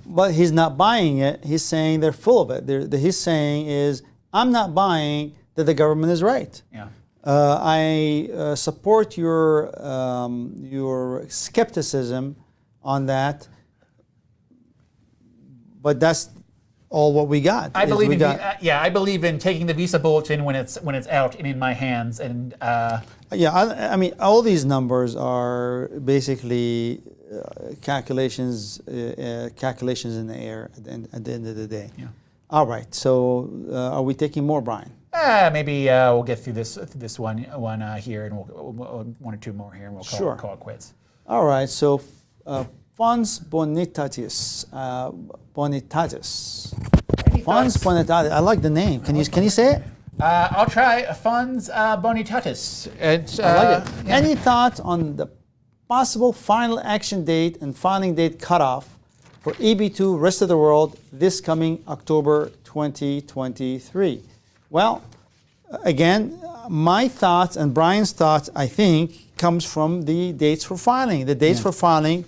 But he's not buying it. He's saying they're full of it. He's saying is, I'm not buying that the government is right. Yeah. I support your skepticism on that, but that's all what we got. I believe I believe in taking the visa bulletin when it's out and in my hands. And all these numbers are basically calculations in the air at the end of the day. Yeah. All right. So are we taking more, Brian? Maybe we'll get through this one here, and we'll one or two more here, and we'll call it quits. All right. So Fons bonitatis. Fons bonitatis. I like the name. Can you say it? I'll try. Fons bonitatis. I like it. Yeah. Any thoughts on the possible final action date and filing date cutoff for EB-2 rest of the world this coming October 2023? Well, again, my thoughts and Brian's thoughts, I think, comes from the dates for filing. The dates for filing,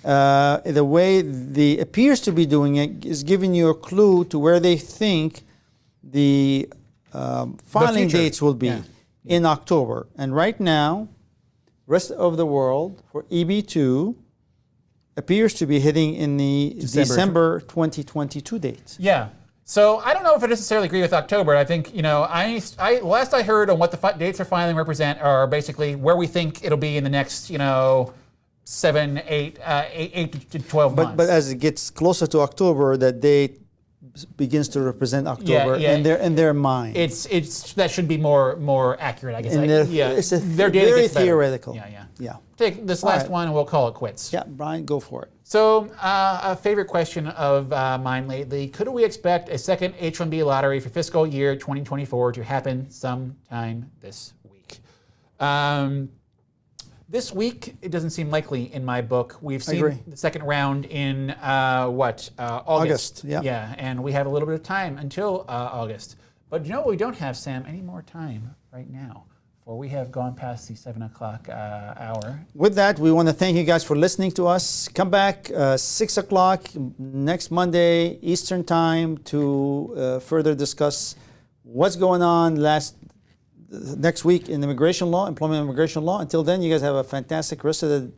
the way they appears to be doing it is giving you a clue to where they think the filing dates will be in October. And right now, rest of the world for EB-2 appears to be hitting in the December 2022 date. Yeah. So I don't know if I necessarily agree with October. I think, last I heard on what the dates for filing represent are basically where we think it'll be in the next, 8 to 12 months. But as it gets closer to October, that date begins to represent October in their mind. It's that should be more accurate, I guess. It's very theoretical. Yeah. Take this last one and we'll call it quits. Yeah, Brian, go for it. So, a favorite question of mine lately, could we expect a second H-1B lottery for fiscal year 2024 to happen sometime this week? This week, it doesn't seem likely in my book. We've seen the second round in, August. Yeah, and we have a little bit of time until August. But we don't have, Sam, any more time right now. Or we have gone past the 7 o'clock hour. With that, we want to thank you guys for listening to us. Come back 6 o'clock next Monday Eastern Time to further discuss what's going on next week in immigration law, employment and immigration law. Until then, you guys have a fantastic rest of the